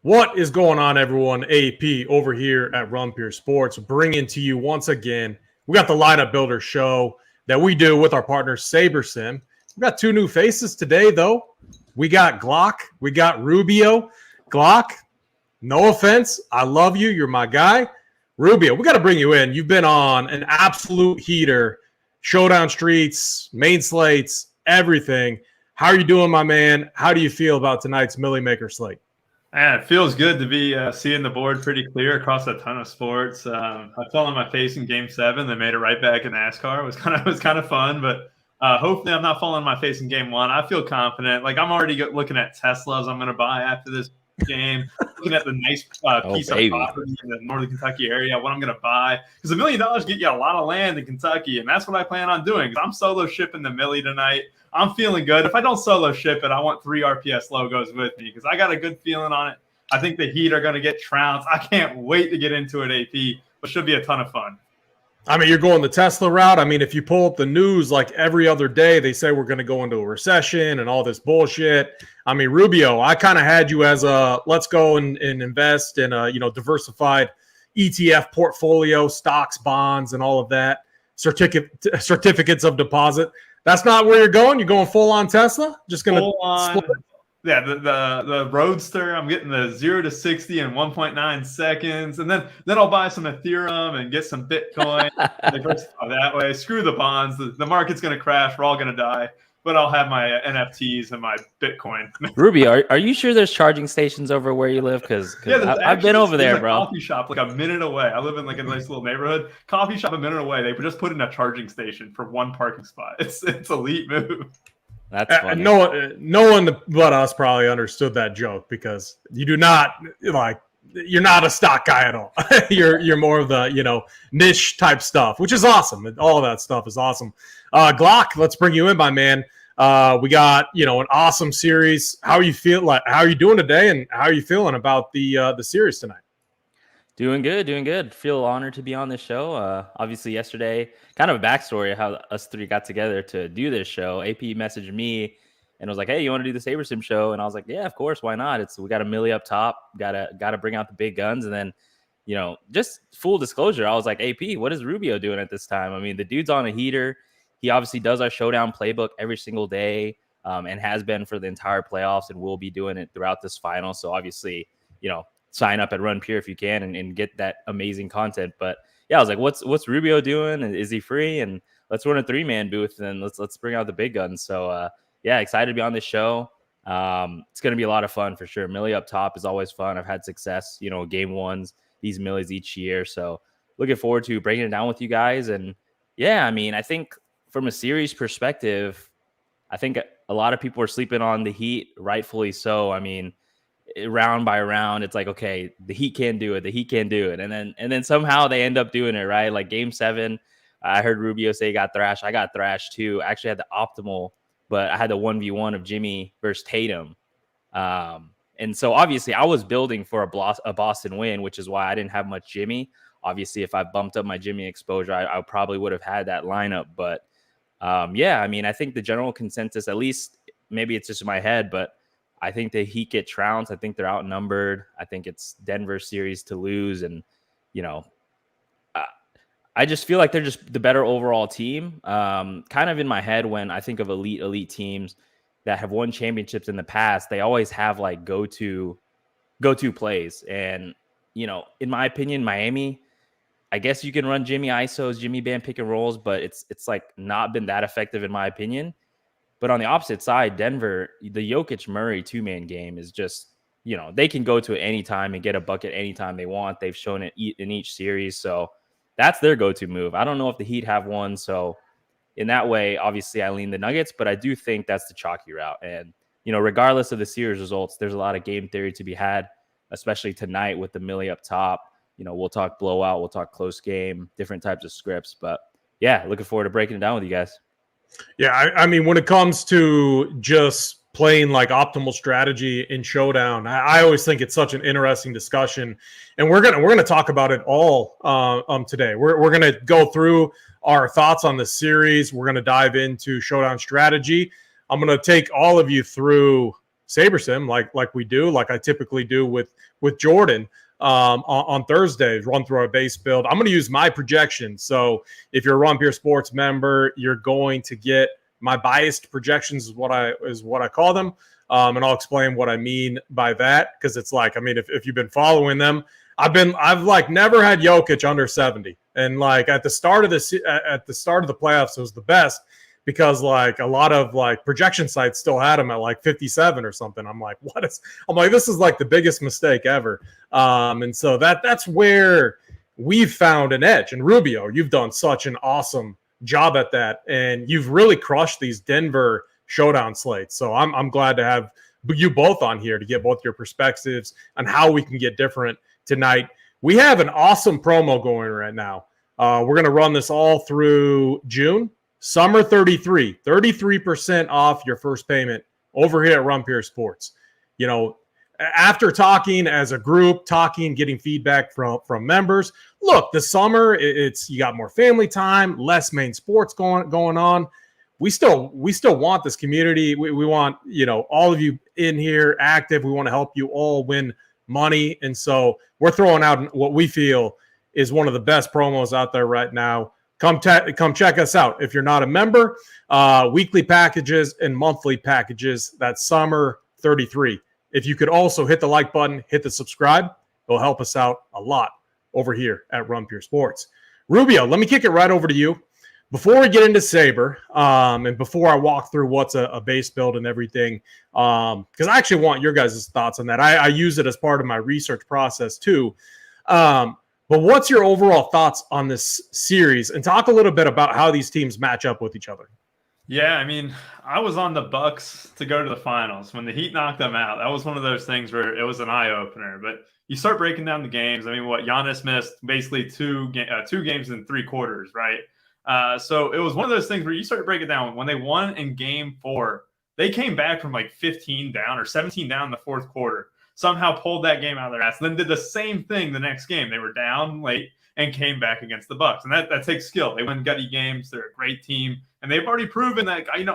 What is going on, everyone? AP over here at Rumpier Sports, bringing to you once again. We got the lineup builder show that we do with our partner Sabersim. We got two new faces today, though. We got Glock, we got Rubio. Glock, no offense, I love you. You're my guy. Rubio, we got to bring you in. You've been on an absolute heater, Showdown streets, main slates, everything. How are you doing, my man? How do you feel about tonight's Millie Maker slate? Man, it feels good to be seeing the board pretty clear across a ton of sports. I fell on my face in Game 7. They made it right back in NASCAR. It was kind of fun, but hopefully I'm not falling on my face in Game 1. I feel confident. Like I'm already looking at Teslas I'm going to buy after this game, looking at the nice piece of property in the Northern Kentucky area, what I'm going to buy. Because $1 million get you a lot of land in Kentucky, and that's what I plan on doing. I'm solo shipping the Millie tonight. I'm feeling good. If I don't solo ship it, I want 3 RPS logos with me because I got a good feeling on it. I think the Heat are going to get trounced. I can't wait to get into it, AP, but should be a ton of fun. I mean, you're going the Tesla route. I mean, if you pull up the news like every other day, they say we're going to go into a recession and all this bullshit. I mean, Rubio, I kind of had you as a let's go and invest in a diversified ETF portfolio, stocks, bonds, and all of that, certificates of deposit. That's not where you're going. You're going full on Tesla. Just going to split it. Yeah, the Roadster. I'm getting the 0 to 60 in 1.9 seconds, and then I'll buy some Ethereum and get some Bitcoin. That way. Screw the bonds. The market's going to crash. We're all going to die. But I'll have my NFTs and my Bitcoin. Rubio, are you sure there's charging stations over where you live? Because I've been over there, bro. Coffee shop like a minute away. I live in like a nice little neighborhood. Coffee shop a minute away. They just put in a charging station for one parking spot. It's elite move. That's funny. No one but us probably understood that joke because you do not you're not a stock guy at all. you're more of the niche type stuff, which is awesome. All of that stuff is awesome. Glock, let's bring you in, my man. We got an awesome series. How you feel? How are you doing today, and how are you feeling about the series tonight? Doing good. Feel honored to be on this show. Obviously, yesterday, kind of a backstory of how us three got together to do this show. AP messaged me and was like, "Hey, you want to do the Sabersim show?" And I was like, "Yeah, of course. Why not? We got a Millie up top. Gotta bring out the big guns." And then, just full disclosure, I was like, "AP, what is Rubio doing at this time? I mean, the dude's on a heater. He obviously does our Showdown playbook every single day, and has been for the entire playoffs, and will be doing it throughout this final. So obviously, sign up at Run Pure if you can and get that amazing content." But yeah, I was like, what's Rubio doing? Is he free? And let's run a 3-man booth and let's bring out the big guns. So yeah, excited to be on this show. It's going to be a lot of fun for sure. Millie up top is always fun. I've had success, game ones, these Millies each year. So looking forward to breaking it down with you guys. And yeah, I mean, I think from a series perspective, I think a lot of people are sleeping on the Heat, rightfully so. I mean, round by round, it's like, okay, the Heat can't do it. And then somehow they end up doing it, right? Like Game 7, I heard Rubio say he got thrashed. I got thrashed too. I actually had the optimal, but I had the 1v1 of Jimmy versus Tatum. And so obviously I was building for a Boston win, which is why I didn't have much Jimmy. Obviously, if I bumped up my Jimmy exposure, I probably would have had that lineup. But yeah, I mean, I think the general consensus, at least maybe it's just in my head, but I think the Heat get trounced. I think they're outnumbered. I think it's Denver's series to lose. And, I just feel like they're just the better overall team. Kind of in my head when I think of elite teams that have won championships in the past, they always have like go-to plays. And, in my opinion, Miami, I guess you can run Jimmy ISOs, Jimmy band pick and rolls, but it's like not been that effective in my opinion. But on the opposite side, Denver, the Jokic-Murray 2-man game is just, they can go to it anytime and get a bucket anytime they want. They've shown it in each series. So that's their go-to move. I don't know if the Heat have one. So in that way, obviously I lean the Nuggets, but I do think that's the chalky route. And, regardless of the series results, there's a lot of game theory to be had, especially tonight with the Millie up top. We'll talk blowout, we'll talk close game, different types of scripts. But yeah, looking forward to breaking it down with you guys. Yeah, I mean, when it comes to just playing like optimal strategy in Showdown, I always think it's such an interesting discussion, and we're gonna talk about it all today. We're gonna go through our thoughts on the series. We're gonna dive into Showdown strategy. I'm gonna take all of you through Sabersim, like we do, like I typically do with Jordan on Thursdays, run through our base build. I'm going to use my projections. So if you're a Run Pure Sports member, you're going to get my biased projections is what I call them. And I'll explain what I mean by that, because it's like, I mean, if you've been following them, I've like never had Jokic under 70, and like at the start of the playoffs, it was the best because like a lot of like projection sites still had him at like 57 or something. I'm like, this is like the biggest mistake ever. And so that's where we've found an edge. And Rubio, you've done such an awesome job at that, and you've really crushed these Denver Showdown slates. So I'm glad to have you both on here to get both your perspectives on how we can get different tonight. We have an awesome promo going right now. We're going to run this all through June. Summer 33% off your first payment over here at Run Pure Sports. You know, after talking as a group, getting feedback from members. Look, the summer, you got more family time, less main sports going on. We still want this community. We want, you know, all of you in here active. We want to help you all win money. And so we're throwing out what we feel is one of the best promos out there right now. Come check us out. If you're not a member, weekly packages and monthly packages, that's summer 33. If you could also hit the like button, hit the subscribe, it'll help us out a lot over here at Run Pure Sports. Rubio, let me kick it right over to you. Before we get into Saber, and before I walk through what's a base build and everything, because I actually want your guys' thoughts on that. I use it as part of my research process too. But what's your overall thoughts on this series? And talk a little bit about how these teams match up with each other. Yeah, I mean, I was on the Bucks to go to the finals when the Heat knocked them out. That was one of those things where it was an eye opener. But you start breaking down the games. I mean, Giannis missed basically two games in 3 quarters, right? So it was one of those things where you start to break it down. When they won in Game 4, they came back from like 15 down or 17 down in the 4th quarter. Somehow pulled that game out of their ass. Then did the same thing the next game. They were down late and came back against the Bucks, and that takes skill. They win gutty games. They're a great team, and they've already proven that. I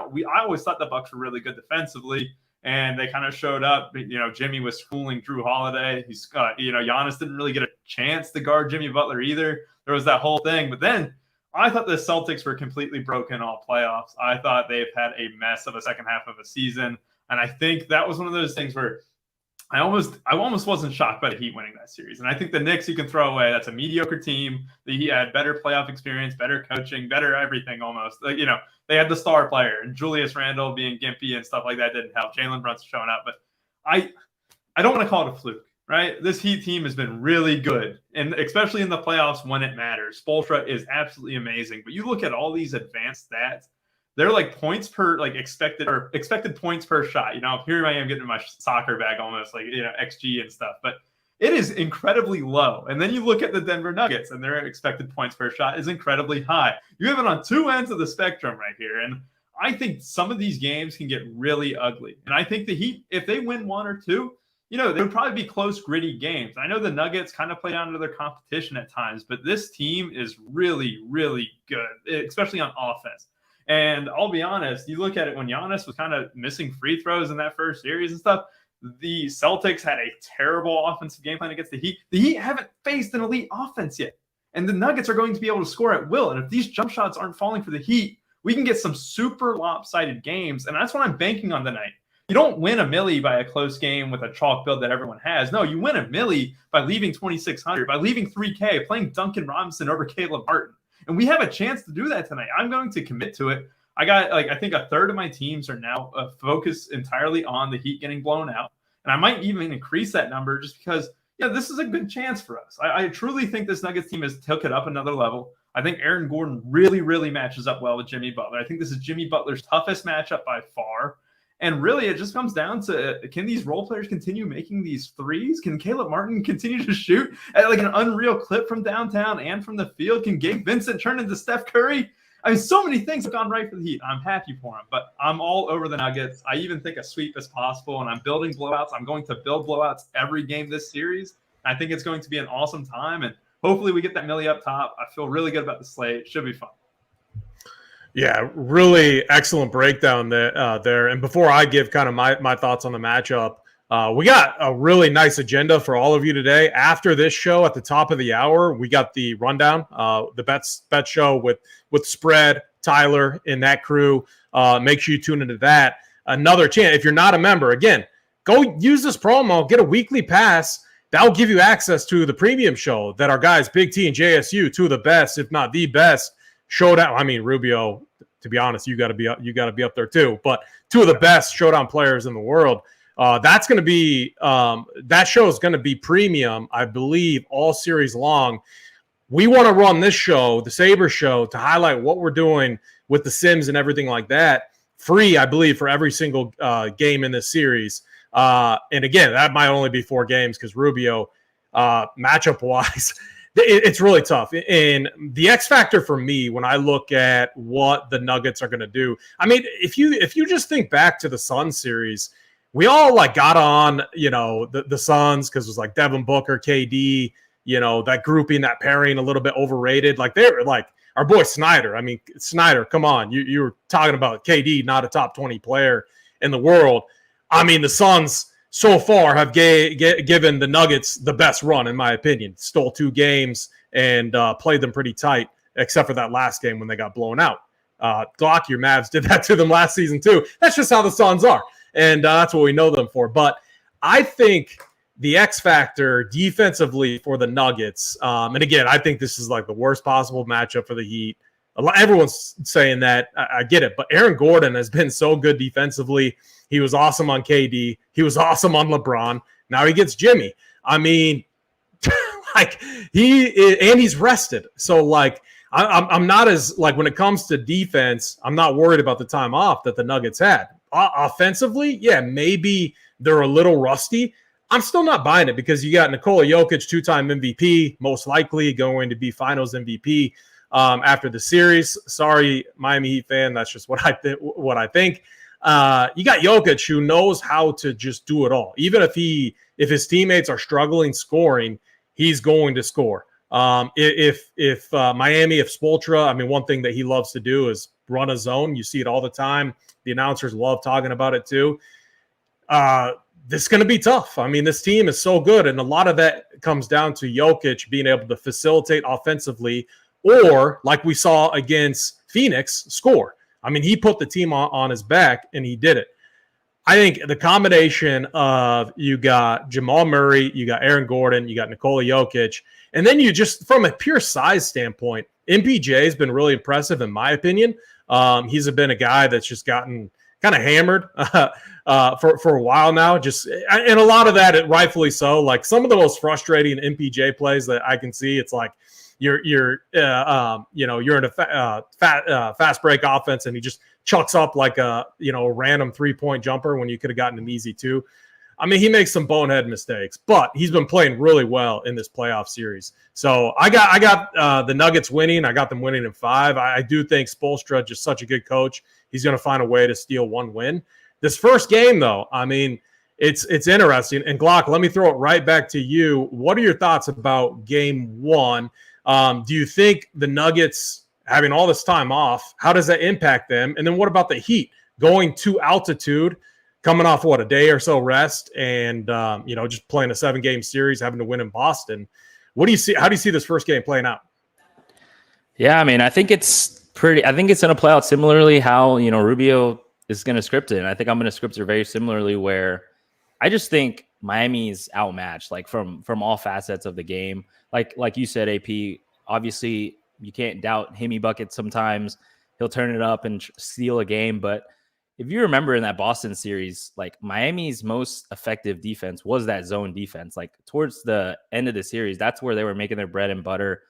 always thought the Bucks were really good defensively, and they kind of showed up. You know, Jimmy was schooling Drew Holiday. Giannis didn't really get a chance to guard Jimmy Butler either. There was that whole thing, but then I thought the Celtics were completely broken all playoffs. I thought they've had a mess of a second half of a season, and I think that was one of those things where I almost wasn't shocked by the Heat winning that series. And I think the Knicks you can throw away. That's a mediocre team. The Heat had better playoff experience, better coaching, better everything almost. Like, you know, they had the star player, and Julius Randle being gimpy and stuff like that didn't help. Jalen Brunson showing up. But I don't want to call it a fluke, right? This Heat team has been really good, and especially in the playoffs when it matters. Spoelstra is absolutely amazing. But you look at all these advanced stats, they're like points per like expected points per shot. You know, here I am getting my soccer bag almost like, you know, XG and stuff, but it is incredibly low. And then you look at the Denver Nuggets and their expected points per shot is incredibly high. You have it on 2 ends of the spectrum right here. And I think some of these games can get really ugly. And I think the Heat, if they win 1 or 2, you know, they would probably be close, gritty games. I know the Nuggets kind of play down to their competition at times, but this team is really, really good, especially on offense. And I'll be honest, you look at it when Giannis was kind of missing free throws in that first series and stuff, the Celtics had a terrible offensive game plan against the Heat. The Heat haven't faced an elite offense yet. And the Nuggets are going to be able to score at will. And if these jump shots aren't falling for the Heat, we can get some super lopsided games. And that's what I'm banking on tonight. You don't win a milli by a close game with a chalk build that everyone has. No, you win a milli by leaving 2,600, by leaving 3K, playing Duncan Robinson over Caleb Martin. And we have a chance to do that tonight. I'm going to commit to it. I think a third of my teams are now focused entirely on the Heat getting blown out. And I might even increase that number just because, this is a good chance for us. I truly think this Nuggets team has took it up another level. I think Aaron Gordon really, really matches up well with Jimmy Butler. I think this is Jimmy Butler's toughest matchup by far. And really, it just comes down to, can these role players continue making these threes? Can Caleb Martin continue to shoot at like an unreal clip from downtown and from the field? Can Gabe Vincent turn into Steph Curry? I mean, so many things have gone right for the Heat. I'm happy for them, but I'm all over the Nuggets. I even think a sweep is possible, and I'm building blowouts. I'm going to build blowouts every game this series. I think it's going to be an awesome time, and hopefully we get that milli up top. I feel really good about the slate. It should be fun. Yeah, really excellent breakdown there. And before I give kind of my thoughts on the matchup, we got a really nice agenda for all of you today. After this show at the top of the hour, we got the rundown, the bet show with Spread, Tyler, and that crew. Make sure you tune into that. Another chance. If you're not a member, again, go use this promo, get a weekly pass. That'll give you access to the premium show that our guys, Big T and JSU, two of the best, if not the best, Showdown. I mean, Rubio, to be honest, you got to be up there too. But two of the best Showdown players in the world. That's going to be that show is going to be premium, I believe, all series long. We want to run this show, the Saber Show, to highlight what we're doing with the Sims and everything like that. Free, I believe, for every single game in this series. And again, that might only be 4 games because Rubio, matchup wise. It's really tough. And the X factor for me, when I look at what the Nuggets are going to do, I mean, if you just think back to the Suns series, we all like got on, the Suns because it was like Devin Booker, KD, that grouping, that pairing a little bit overrated. Like they were like our boy Snyder. I mean, Snyder, come on. You were talking about KD, not a top 20 player in the world. I mean, the Suns so far have given the Nuggets the best run, in my opinion. Stole 2 games and played them pretty tight, except for that last game when they got blown out. Glock, your Mavs did that to them last season too. That's just how the Suns are, and that's what we know them for. But I think the X factor defensively for the Nuggets, and again, I think this is like the worst possible matchup for the Heat. Everyone's saying that. I get it, but Aaron Gordon has been so good defensively. He was awesome on KD. He was awesome on LeBron. Now he gets Jimmy. I mean, he's rested. So like, I'm not as like when it comes to defense, I'm not worried about the time off that the Nuggets had. Offensively, yeah, maybe they're a little rusty. I'm still not buying it because you got Nikola Jokic, 2-time MVP, most likely going to be Finals MVP after the series. Sorry, Miami Heat fan, that's just what I think. You got Jokic, who knows how to just do it all. Even if his teammates are struggling scoring, he's going to score. If Miami, if Spoelstra, I mean, one thing that he loves to do is run a zone. You see it all the time. The announcers love talking about it too. This is going to be tough. I mean, this team is so good, and a lot of that comes down to Jokic being able to facilitate offensively, or like we saw against Phoenix, score. I mean, he put the team on his back, and he did it. I think the combination of you got Jamal Murray, you got Aaron Gordon, you got Nikola Jokic, and then you just, from a pure size standpoint, MPJ has been really impressive in my opinion. He's been a guy that's just gotten kind of hammered for a while now. And a lot of that, rightfully so. Like some of the most frustrating MPJ plays that I can see, it's like, you're in a fast break offense, and he just chucks up like a random 3-point jumper when you could have gotten an easy 2. I mean, he makes some bonehead mistakes, but he's been playing really well in this playoff series. So I got the Nuggets winning. I got them winning in 5. I do think Spoelstra, just such a good coach, he's going to find a way to steal 1 win. This first game, though, I mean, it's interesting. And Glock, let me throw it right back to you. What are your thoughts about game 1? Do you think the Nuggets having all this time off, how does that impact them? And then what about the Heat going to altitude, coming off a day or so rest, and just playing a 7-game series, having to win in Boston? What do you see? How do you see this first game playing out? Yeah, I mean, I think it's going to play out similarly how Rubio is going to script it, and I think I'm going to script it very similarly, where I just think Miami's outmatched, like from all facets of the game. Like you said, AP, obviously you can't doubt Himmy bucket sometimes. He'll turn it up and steal a game. But if you remember in that Boston series, like Miami's most effective defense was that zone defense. Like towards the end of the series, that's where they were making their bread and butter.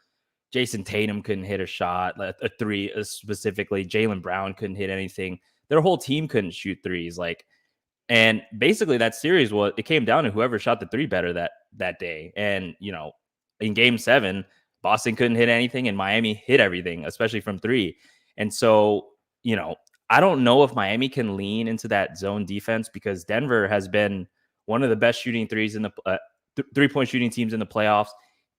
Jason Tatum couldn't hit a shot, a 3 specifically. Jaylen Brown couldn't hit anything. Their whole team couldn't shoot threes. And basically that series it came down to whoever shot the 3 better that day. And, in game 7, Boston couldn't hit anything and Miami hit everything, especially from 3. And so, I don't know if Miami can lean into that zone defense, because Denver has been one of the best shooting threes in the 3-point shooting teams in the playoffs.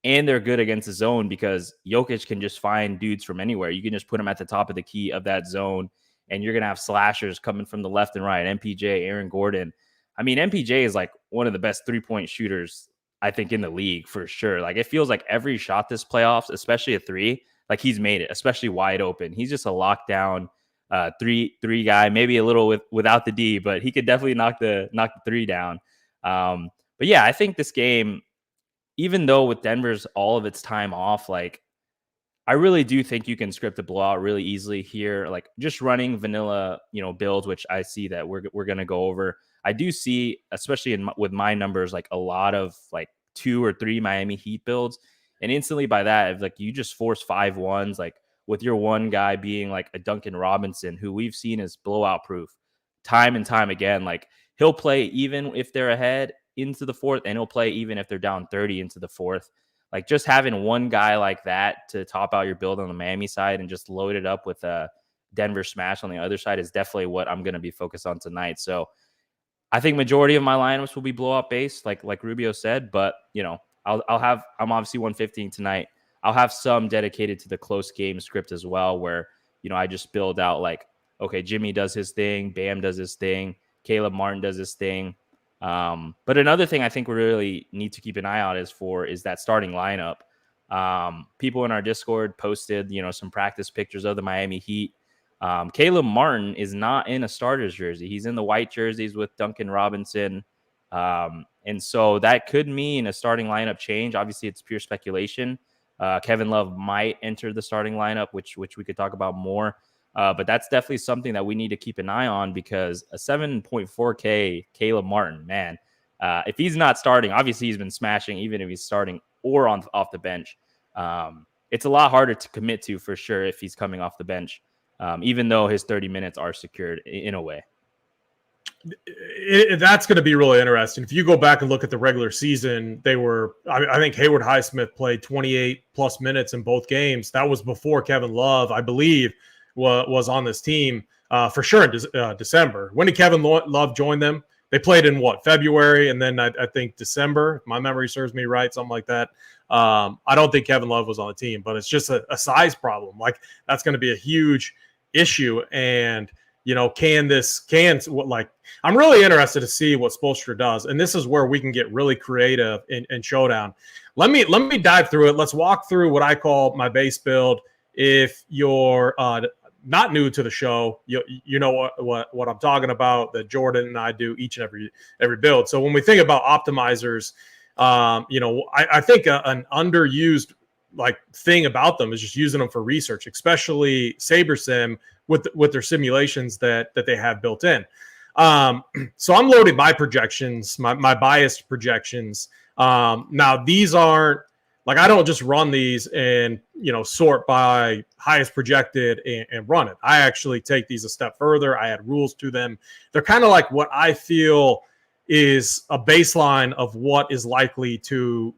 And they're good against the zone because Jokic can just find dudes from anywhere. You can just put them at the top of the key of that zone, and you're going to have slashers coming from the left and right. MPJ, Aaron Gordon. I mean, MPJ is like one of the best three-point shooters, I think, in the league for sure. Like, it feels like every shot this playoffs, especially a three, like he's made it, especially wide open. He's just a lockdown three guy, maybe a little without the D, but he could definitely knock the three down. But yeah, I think this game, even though with Denver's all of its time off, like I really do think you can script a blowout really easily here. Like just running vanilla, builds, which I see that we're going to go over. I do see, especially with my numbers, like a lot of like 2 or 3 Miami Heat builds. And instantly by that, if like you just force 5-1s, like with your one guy being like a Duncan Robinson, who we've seen is blowout proof time and time again. Like he'll play even if they're ahead into the fourth, and he'll play even if they're down 30 into the fourth. Like just having one guy like that to top out your build on the Miami side and just load it up with a Denver smash on the other side is definitely what I'm going to be focused on tonight. So I think majority of my lineups will be blowout based, like Rubio said, but I'm obviously 115 tonight. I'll have some dedicated to the close game script as well, where, I just build out like, okay, Jimmy does his thing, Bam does his thing, Caleb Martin does his thing. But another thing I think we really need to keep an eye out is that starting lineup. People in our Discord posted, some practice pictures of the Miami Heat. Caleb Martin is not in a starter's jersey. He's in the white jerseys with Duncan Robinson. And so that could mean a starting lineup change. Obviously, it's pure speculation. Kevin Love might enter the starting lineup, which we could talk about more. But that's definitely something that we need to keep an eye on, because a 7.4K Caleb Martin, man, if he's not starting, obviously he's been smashing, even if he's starting or off the bench. It's a lot harder to commit to for sure if he's coming off the bench, even though his 30 minutes are secured in a way. That's going to be really interesting. If you go back and look at the regular season, I think Hayward Highsmith played 28 plus minutes in both games. That was before Kevin Love, I believe, was on this team for sure in December. When did Kevin Love join them? They played in February, and then I think December, if my memory serves me right, something like that. I don't think Kevin Love was on the team, but it's just a size problem. Like that's going to be a huge issue. And I'm really interested to see what Spoelstra does, and this is where we can get really creative in Showdown. Let me dive through it. Let's walk through what I call my base build. If you're not new to the show, you know what I'm talking about, that Jordan and I do each and every build. So when we think about optimizers, I think an underused thing about them is just using them for research, especially Sabersim with their simulations that they have built in. So I'm loading my projections, my biased projections. Now these aren't I don't just run these and sort by highest projected and run it. I actually take these a step further. I add rules to them. They're kind of like what I feel is a baseline of what is likely to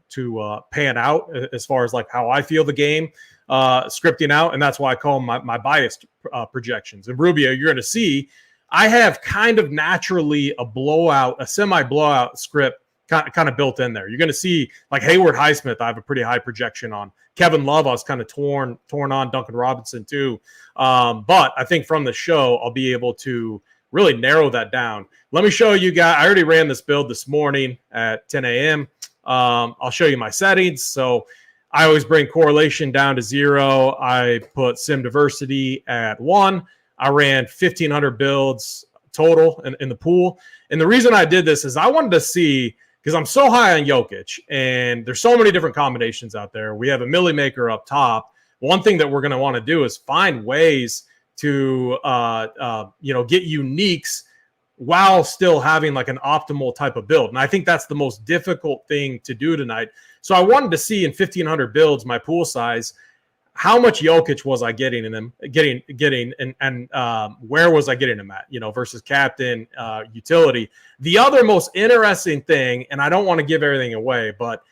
pan out as far as how I feel the game scripting out, and that's why I call them my biased projections. And Rubio, you're going to see I have kind of naturally a semi-blowout script kind of built in there. You're going to see Hayward Highsmith, I have a pretty high projection on. Kevin Love, I was kind of torn on. Duncan Robinson too. But I think from the show, I'll be able to really narrow that down. Let me show you guys. I already ran this build this morning at 10 a.m. I'll show you my settings. So I always bring correlation down to 0. I put sim diversity at 1. I ran 1,500 builds total in the pool. And the reason I did this is I wanted to see, because I'm so high on Jokic, and there's so many different combinations out there. We have a Millie Maker up top. One thing that we're going to want to do is find ways to get uniques while still having an optimal type of build. And I think that's the most difficult thing to do tonight. So I wanted to see in 1,500 builds, my pool size, how much Jokic was I getting in them, and where was I getting him at, versus captain, utility. The other most interesting thing, and I don't want to give everything away, but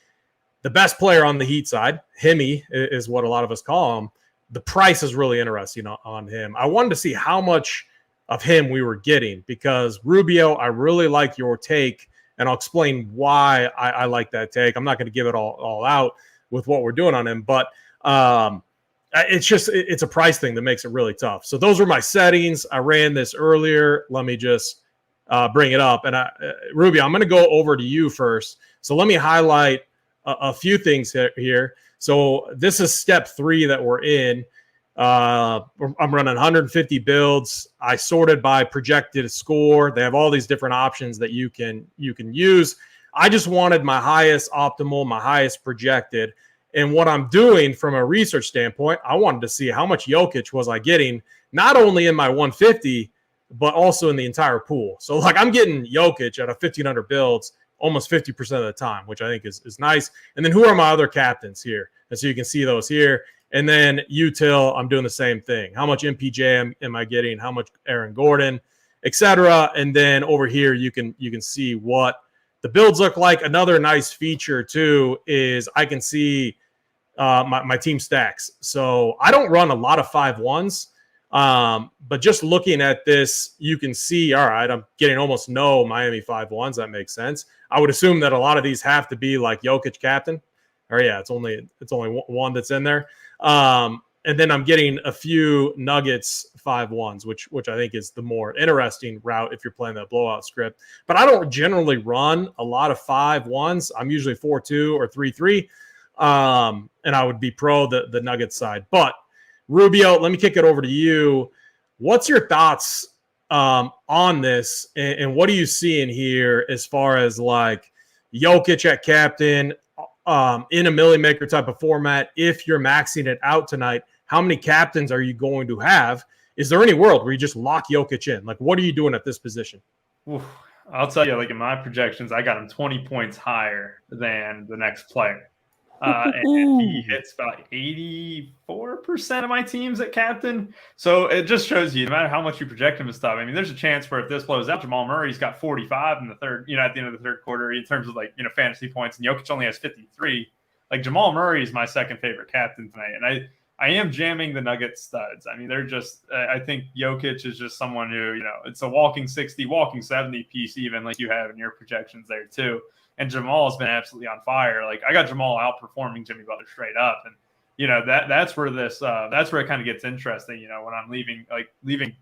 the best player on the Heat side, Himmy is what a lot of us call him. The price is really interesting on him. I wanted to see how much of him we were getting, because Rubio, I really like your take, and I'll explain why I like that take. I'm not going to give it all out. with what we're doing on him. But it's a price thing that makes it really tough. So those were my settings. I ran this earlier. Let me just bring it up. And Ruby, I'm going to go over to you first. So let me highlight a few things here. So this is step 3 that we're in. I'm running 150 builds. I sorted by projected score. They have all these different options that you can use. I just wanted my highest optimal, my highest projected. And what I'm doing from a research standpoint, I wanted to see how much Jokic was I getting, not only in my 150, but also in the entire pool. So like I'm getting Jokic at a 1,500 builds almost 50% of the time, which I think is nice. And then who are my other captains here? And so you can see those here. And then util, I'm doing the same thing. How much MPJ am I getting? How much Aaron Gordon, etc. And then over here, you can see what the builds look like. Another nice feature too is I can see my team stacks. So I don't run a lot of 5-1s, but just looking at this, you can see, all right, I'm getting almost no Miami 5-1s. That makes sense. I would assume that a lot of these have to be like Jokic captain. Or yeah, it's only one that's in there. And then I'm getting a few Nuggets 5-1s, which I think is the more interesting route if you're playing that blowout script. But I don't generally run a lot of 5-1s. I'm usually 4-2 or 3-3. And I would be pro the Nuggets side. But Rubio, let me kick it over to you. What's your thoughts on this? And what are you seeing here as far as like Jokic at captain? In a Millie Maker type of format, if you're maxing it out tonight, how many captains are you going to have? Is there any world where you just lock Jokic in? Like, what are you doing at this position? Oof. I'll tell you, like in my projections, I got him 20 points higher than the next player. And he hits about 84% of my teams at captain. So it just shows you, no matter how much you project him and stuff. I mean, there's a chance where if this blows out, Jamal Murray's got 45 in the third, at the end of the third quarter in terms of like, fantasy points, and Jokic only has 53. Like Jamal Murray is my second favorite captain tonight. And I am jamming the Nuggets studs. I mean, they're just, I think Jokic is just someone who, it's a walking 60, walking 70 piece, even like you have in your projections there too. And Jamal has been absolutely on fire. Like I got Jamal outperforming Jimmy Butler straight up. And, that's where that's where it kind of gets interesting, when I'm leaving,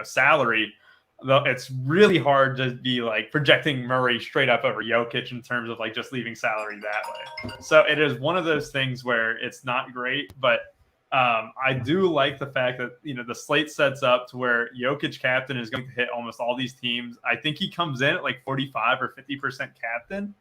salary, it's really hard to be like projecting Murray straight up over Jokic in terms of like just leaving salary that way. So it is one of those things where it's not great, but I do like the fact that, the slate sets up to where Jokic captain is going to hit almost all these teams. I think he comes in at like 45 or 50% captain.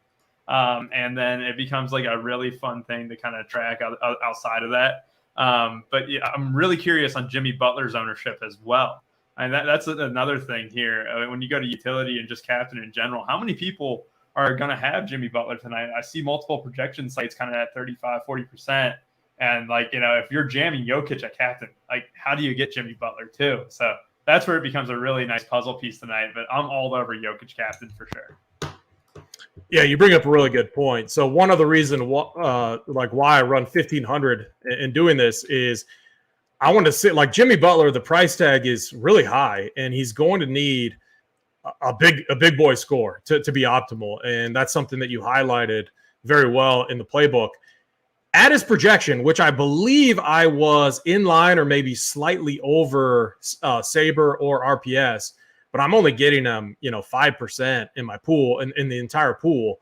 And then it becomes like a really fun thing to kind of track outside of that. But yeah, I'm really curious on Jimmy Butler's ownership as well. And that's another thing here. When you go to utility and just captain in general, how many people are going to have Jimmy Butler tonight? I see multiple projection sites kind of at 35, 40%. And like, if you're jamming Jokic at captain, like how do you get Jimmy Butler too? So that's where it becomes a really nice puzzle piece tonight, but I'm all over Jokic captain for sure. Yeah, you bring up a really good point. So one of the reasons why I run 1,500 in doing this is I want to sit like Jimmy Butler. The price tag is really high, and he's going to need a big boy score to be optimal. And that's something that you highlighted very well in the playbook. At his projection, which I believe I was in line or maybe slightly over Saber or RPS, but I'm only getting him, 5% in my pool and in the entire pool,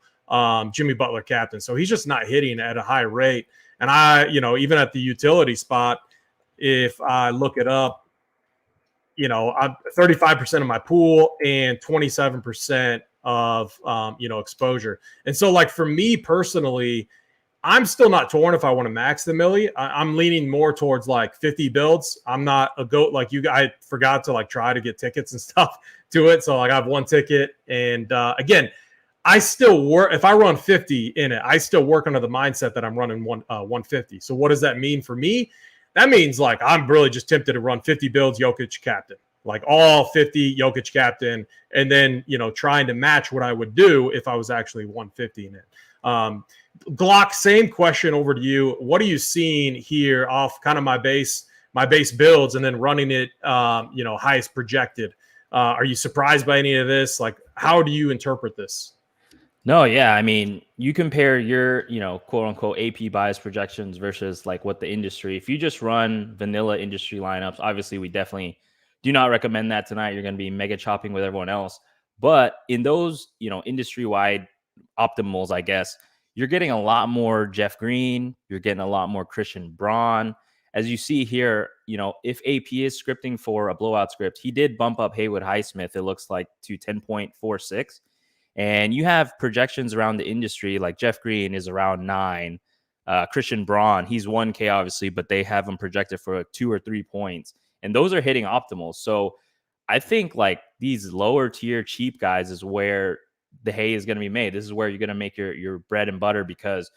Jimmy Butler captain. So he's just not hitting at a high rate. And I, even at the utility spot, if I look it up, I'm 35% of my pool and 27% of, exposure. And so like for me personally, I'm still not torn if I want to max the Millie. I'm leaning more towards like 50 builds. I'm not a goat like you guys. I forgot to like try to get tickets and stuff to it. So like I have one ticket. And again, I still work. If I run 50 in it, I still work under the mindset that I'm running 150. So what does that mean for me? That means like I'm really just tempted to run 50 builds, Jokic captain, like all 50 Jokic captain, and then trying to match what I would do if I was actually 150 in it. Glock, same question over to you. What are you seeing here off kind of my base builds and then running it, highest projected? Are you surprised by any of this? Like, how do you interpret this? No, yeah. I mean, you compare your, quote unquote AP bias projections versus like what the industry, if you just run vanilla industry lineups, obviously we definitely do not recommend that tonight. You're going to be mega chopping with everyone else. But in those, industry wide optimals, I guess, you're getting a lot more Jeff Green. You're getting a lot more Christian Braun. As you see here, if AP is scripting for a blowout script, he did bump up Haywood Highsmith, it looks like, to 10.46. And you have projections around the industry, like Jeff Green is around 9. Christian Braun, he's 1K obviously, but they have him projected for 2 or 3 points. And those are hitting optimals. So I think like these lower tier cheap guys is where the hay is going to be made. This is where you're going to make your bread and butter because,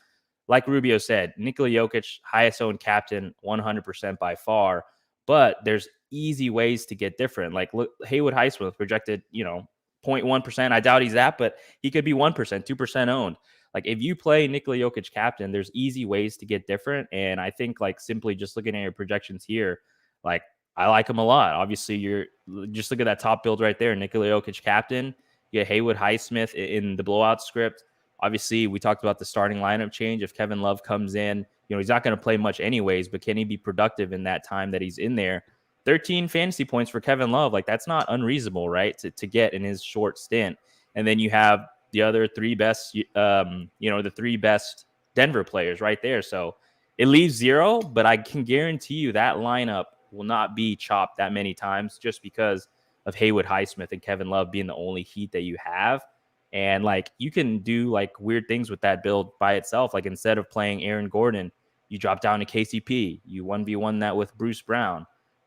like Rubio said, Nikola Jokic, highest owned captain, 100% by far. But there's easy ways to get different. Like look, Haywood Highsmith projected, 0.1%. I doubt he's that, but he could be 1%, 2% owned. Like if you play Nikola Jokic captain, there's easy ways to get different. And I think like simply just looking at your projections here, like I like him a lot. Obviously, you're just look at that top build right there. Nikola Jokic captain. You get Haywood Highsmith in the blowout script. Obviously, we talked about the starting lineup change. If Kevin Love comes in, he's not going to play much anyways, but can he be productive in that time that he's in there? 13 fantasy points for Kevin Love. Like that's not unreasonable, right? To get in his short stint. And then you have the other three best, the 3 best Denver players right there. So it leaves 0, but I can guarantee you that lineup will not be chopped that many times just because of Haywood Highsmith and Kevin Love being the only heat that you have. And like you can do like weird things with that build by itself. Like instead of playing Aaron Gordon, you drop down to KCP. You 1v1 that with Bruce Brown.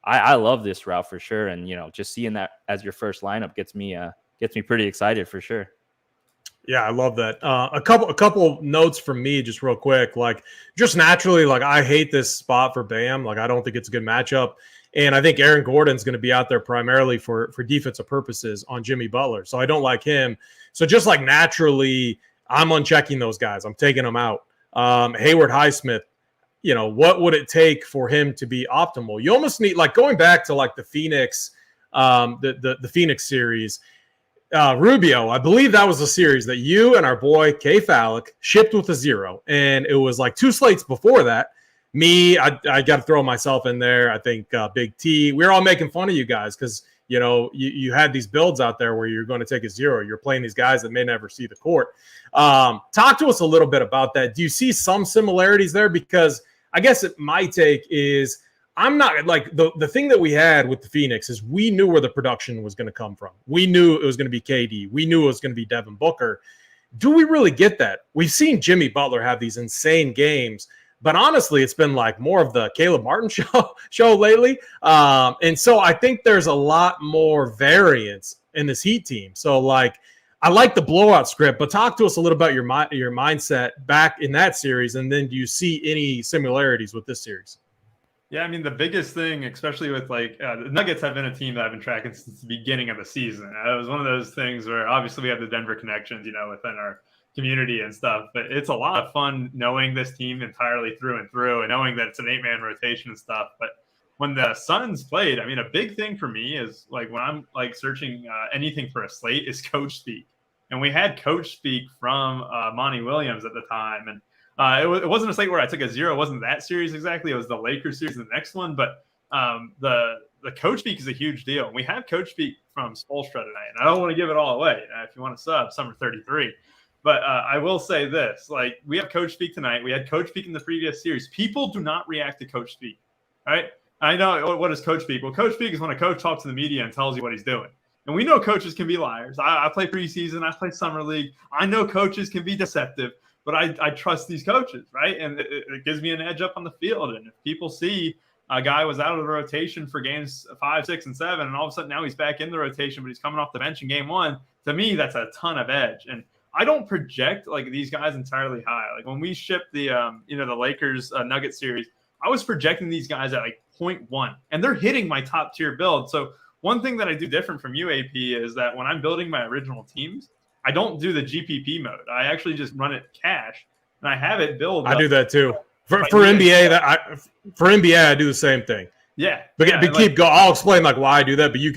I love this route for sure. And, just seeing that as your first lineup gets me pretty excited for sure. Yeah, I love that. A couple notes from me, just real quick. Like, just naturally, like I hate this spot for Bam. Like, I don't think it's a good matchup, and I think Aaron Gordon's going to be out there primarily for defensive purposes on Jimmy Butler. So I don't like him. So just like naturally, I'm unchecking those guys. I'm taking them out. Haywood Highsmith. What would it take for him to be optimal? You almost need, like, going back to like the Phoenix, the Phoenix series. Rubio, I believe that was a series that you and our boy K Fallick shipped with a 0, and it was like 2 slates before that. Me, I got to throw myself in there. I think Big T. We were all making fun of you guys because you had these builds out there where you're going to take a 0. You're playing these guys that may never see the court. Talk to us a little bit about that. Do you see some similarities there? Because I guess my take is I'm not like the thing that we had with the Phoenix is we knew where the production was going to come from. We knew it was going to be KD. We knew it was going to be Devin Booker. Do we really get that? We've seen Jimmy Butler have these insane games, but honestly, it's been like more of the Caleb Martin show lately. And so I think there's a lot more variance in this Heat team. So like, I like the blowout script, but talk to us a little about your mindset back in that series. And then do you see any similarities with this series? Yeah, I mean, the biggest thing, especially with like the Nuggets have been a team that I've been tracking since the beginning of the season. It was one of those things where obviously we have the Denver connections, within our community and stuff, but it's a lot of fun knowing this team entirely through and through and knowing that it's an 8-man rotation and stuff. But when the Suns played, I mean, a big thing for me is like when I'm like searching anything for a slate is coach speak. And we had coach speak from Monty Williams at the time. And it wasn't a slate where I took a 0. It wasn't that series exactly. It was the Lakers series, the next one. But the coach speak is a huge deal. And we have coach speak from Spoelstra tonight. And I don't want to give it all away. If you want to sub, Summer 33. But I will say this. Like, we have coach speak tonight. We had coach speak in the previous series. People do not react to coach speak, right? I know, what is coach speak? Well, coach speak is when a coach talks to the media and tells you what he's doing. And we know coaches can be liars. I play preseason. I play summer league. I know coaches can be deceptive, but I trust these coaches, right? And it gives me an edge up on the field. And if people see a guy was out of the rotation for games 5, 6, and 7, and all of a sudden now he's back in the rotation, but he's coming off the bench in game 1, to me, that's a ton of edge. And I don't project like these guys entirely high. Like when we shipped the, the Lakers Nuggets series, I was projecting these guys at like 0.1, and they're hitting my top tier build. So one thing that I do different from UAP is that when I'm building my original teams, I don't do the GPP mode. I actually just run it cash, and I have it build. I do that too. For NBA, for NBA, I do the same thing. Yeah, but keep going. I'll explain like why I do that, but you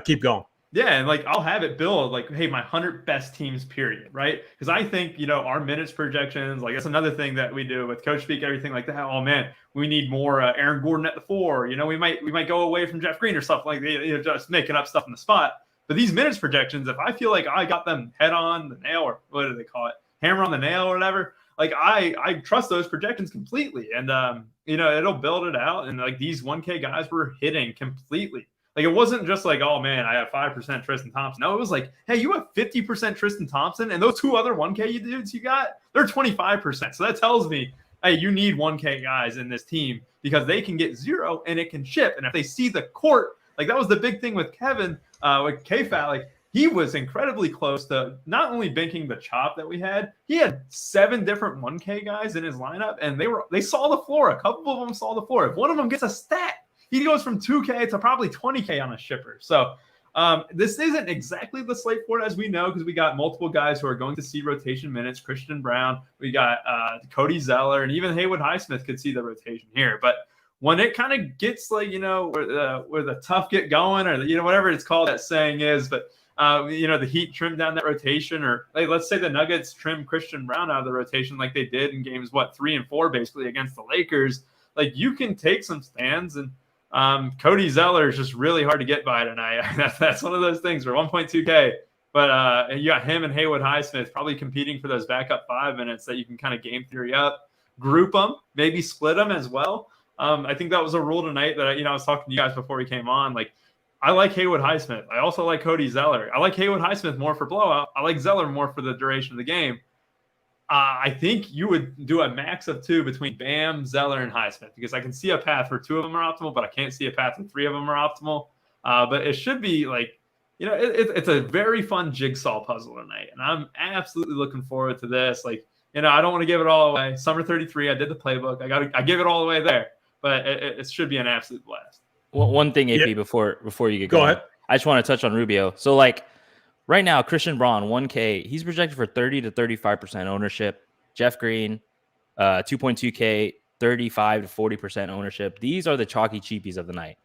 keep going. Yeah, and like I'll have it build like, hey, my 100 best teams, period, right? Because I think our minutes projections, like that's another thing that we do with Coach Speak, everything like that. Oh man, we need more Aaron Gordon at the 4. We might go away from Jeff Green or stuff like that. Just making up stuff in the spot. But these minutes projections, if I feel like I got them head on the nail, or what do they call it, hammer on the nail or whatever, like I trust those projections completely, and it'll build it out. And like these 1K guys were hitting completely. Like, it wasn't just like, oh, man, I have 5% Tristan Thompson. No, it was like, hey, you have 50% Tristan Thompson, and those 2 other 1K dudes you got, they're 25%. So that tells me, hey, you need 1K guys in this team because they can get 0 and it can ship. And if they see the court, like that was the big thing with Kevin, with KFAT, like he was incredibly close to not only banking the chop that we had, he had 7 different 1K guys in his lineup, and they saw the floor. A couple of them saw the floor. If one of them gets a stat, he goes from 2K to probably 20K on a shipper. So this isn't exactly the slate for it, as we know, because we got multiple guys who are going to see rotation minutes. Christian Brown, we got Cody Zeller, and even Haywood Highsmith could see the rotation here. But when it kind of gets like, where the tough get going, or, whatever it's called, that saying is, but, the Heat trim down that rotation, or like, let's say the Nuggets trim Christian Brown out of the rotation like they did in games, 3 and 4, basically, against the Lakers. Like, you can take some stands, and Cody Zeller is just really hard to get by tonight. That's one of those things for 1.2K. But you got him and Haywood Highsmith probably competing for those backup 5 minutes that you can kind of game theory up, group them, maybe split them as well. I think that was a rule tonight that I was talking to you guys before we came on. Like, I like Haywood Highsmith. I also like Cody Zeller. I like Haywood Highsmith more for blowout. I like Zeller more for the duration of the game. I think you would do a max of 2 between Bam, Zeller, and Highsmith, because I can see a path where 2 of them are optimal, but I can't see a path where 3 of them are optimal. But it should be like, it's a very fun jigsaw puzzle tonight, and I'm absolutely looking forward to this. Like, I don't want to give it all away. Summer 33, I did the playbook. I give it all the way there, but it should be an absolute blast. Well, one thing, AP, before you get going, go ahead. I just want to touch on Rubio. So, like, right now, Christian Braun, 1K, he's projected for 30 to 35% ownership. Jeff Green, 2.2K, 35 to 40% ownership. These are the chalky cheapies of the night.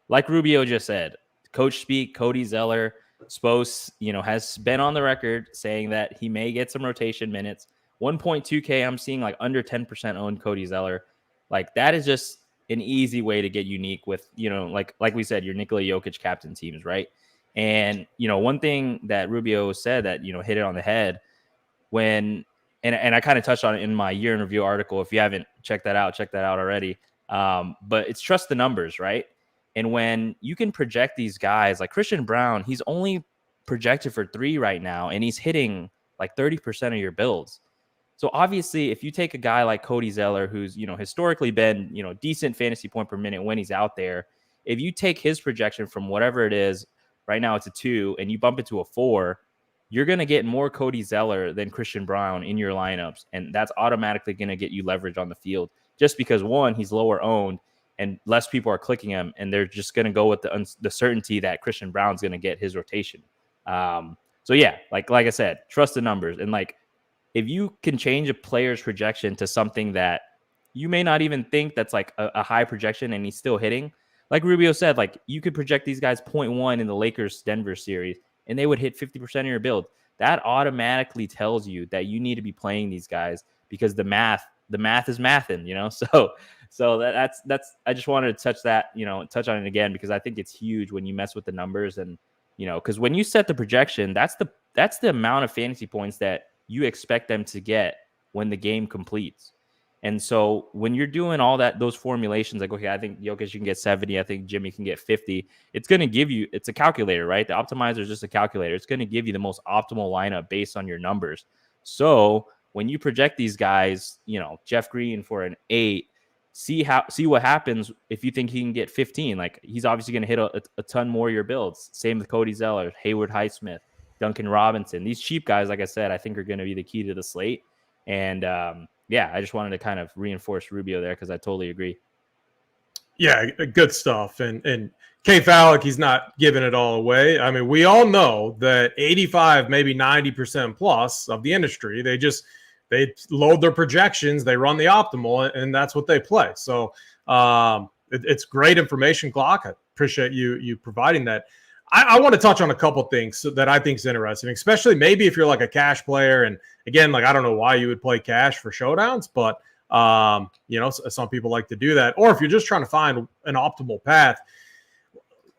Like Rubio just said, Coach Speak, Cody Zeller, Spose, has been on the record saying that he may get some rotation minutes. 1.2K, I'm seeing like under 10% owned Cody Zeller. Like, that is just an easy way to get unique with, like we said, your Nikola Jokic captain teams, right? And, one thing that Rubio said that, hit it on the head and I kind of touched on it in my year in review article. If you haven't checked that out already. But it's trust the numbers, right? And when you can project these guys like Christian Brown, he's only projected for 3 right now, and he's hitting like 30% of your builds. So obviously, if you take a guy like Cody Zeller, who's, historically been, decent fantasy point per minute when he's out there, if you take his projection from whatever it is, right now it's a 2, and you bump it to a 4, you're going to get more Cody Zeller than Christian Brown in your lineups. And that's automatically going to get you leverage on the field just because, one, he's lower owned and less people are clicking him. And they're just going to go with the certainty that Christian Brown's going to get his rotation. So yeah, like I said, trust the numbers. And like, if you can change a player's projection to something that you may not even think that's like a high projection and he's still hitting, like Rubio said, like you could project these guys 0.1 in the Lakers-Denver series and they would hit 50% of your build. That automatically tells you that you need to be playing these guys because the math is mathing, So that's I just wanted to touch on it again because I think it's huge when you mess with the numbers and because when you set the projection, that's the amount of fantasy points that you expect them to get when the game completes. And so when you're doing all those formulations, like, okay, I think Jokic can get 70. I think Jimmy can get 50. It's going to give you, it's a calculator, right? The optimizer is just a calculator. It's going to give you the most optimal lineup based on your numbers. So when you project these guys, Jeff Green for an 8, see what happens if you think he can get 15. Like he's obviously going to hit a ton more of your builds. Same with Cody Zeller, Haywood Highsmith, Duncan Robinson. These cheap guys, like I said, I think are going to be the key to the slate. And I just wanted to kind of reinforce Rubio there because I totally agree. Yeah, good stuff. And K Fallick, he's not giving it all away. I mean, we all know that 85, maybe 90% plus of the industry, they load their projections, they run the optimal, and that's what they play. So it's great information, Glock. I appreciate you providing that. I want to touch on a couple things that I think is interesting, especially maybe if you're like a cash player. And again, like I don't know why you would play cash for showdowns, but some people like to do that. Or if you're just trying to find an optimal path,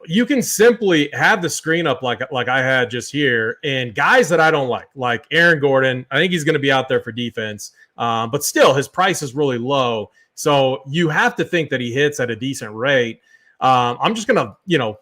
you can simply have the screen up like I had just here, and guys that I don't like Aaron Gordon. I think he's going to be out there for defense, but still his price is really low. So you have to think that he hits at a decent rate. I'm just going to,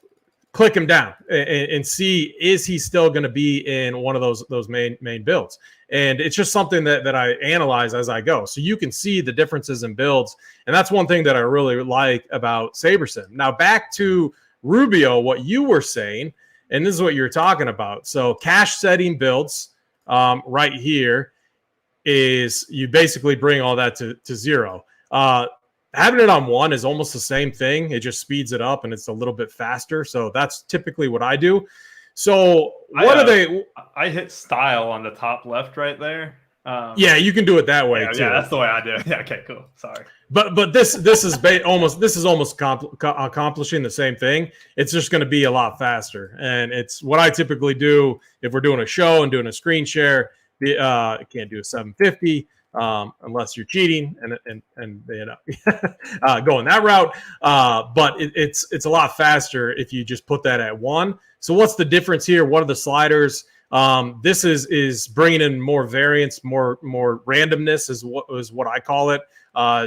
click him down and see, is he still going to be in one of those main builds? And it's just something that I analyze as I go. So you can see the differences in builds. And that's one thing that I really like about Sabersim. Now back to Rubio, what you were saying, and this is what you're talking about. So cash setting builds right here is you basically bring all that to zero. Having it on 1 is almost the same thing. It just speeds it up and it's a little bit faster. So that's typically what I do. So what are they? I hit style on the top left right there. Yeah, you can do it that way too. Yeah, that's the way I do it. Yeah, okay, cool. Sorry. But this is almost accomplishing the same thing. It's just going to be a lot faster. And it's what I typically do if we're doing a show and doing a screen share. Can't do a 750. Unless you're cheating and going that route. But it's a lot faster if you just put that at 1. So what's the difference here? What are the sliders? This is bringing in more variance, more randomness is what I call it,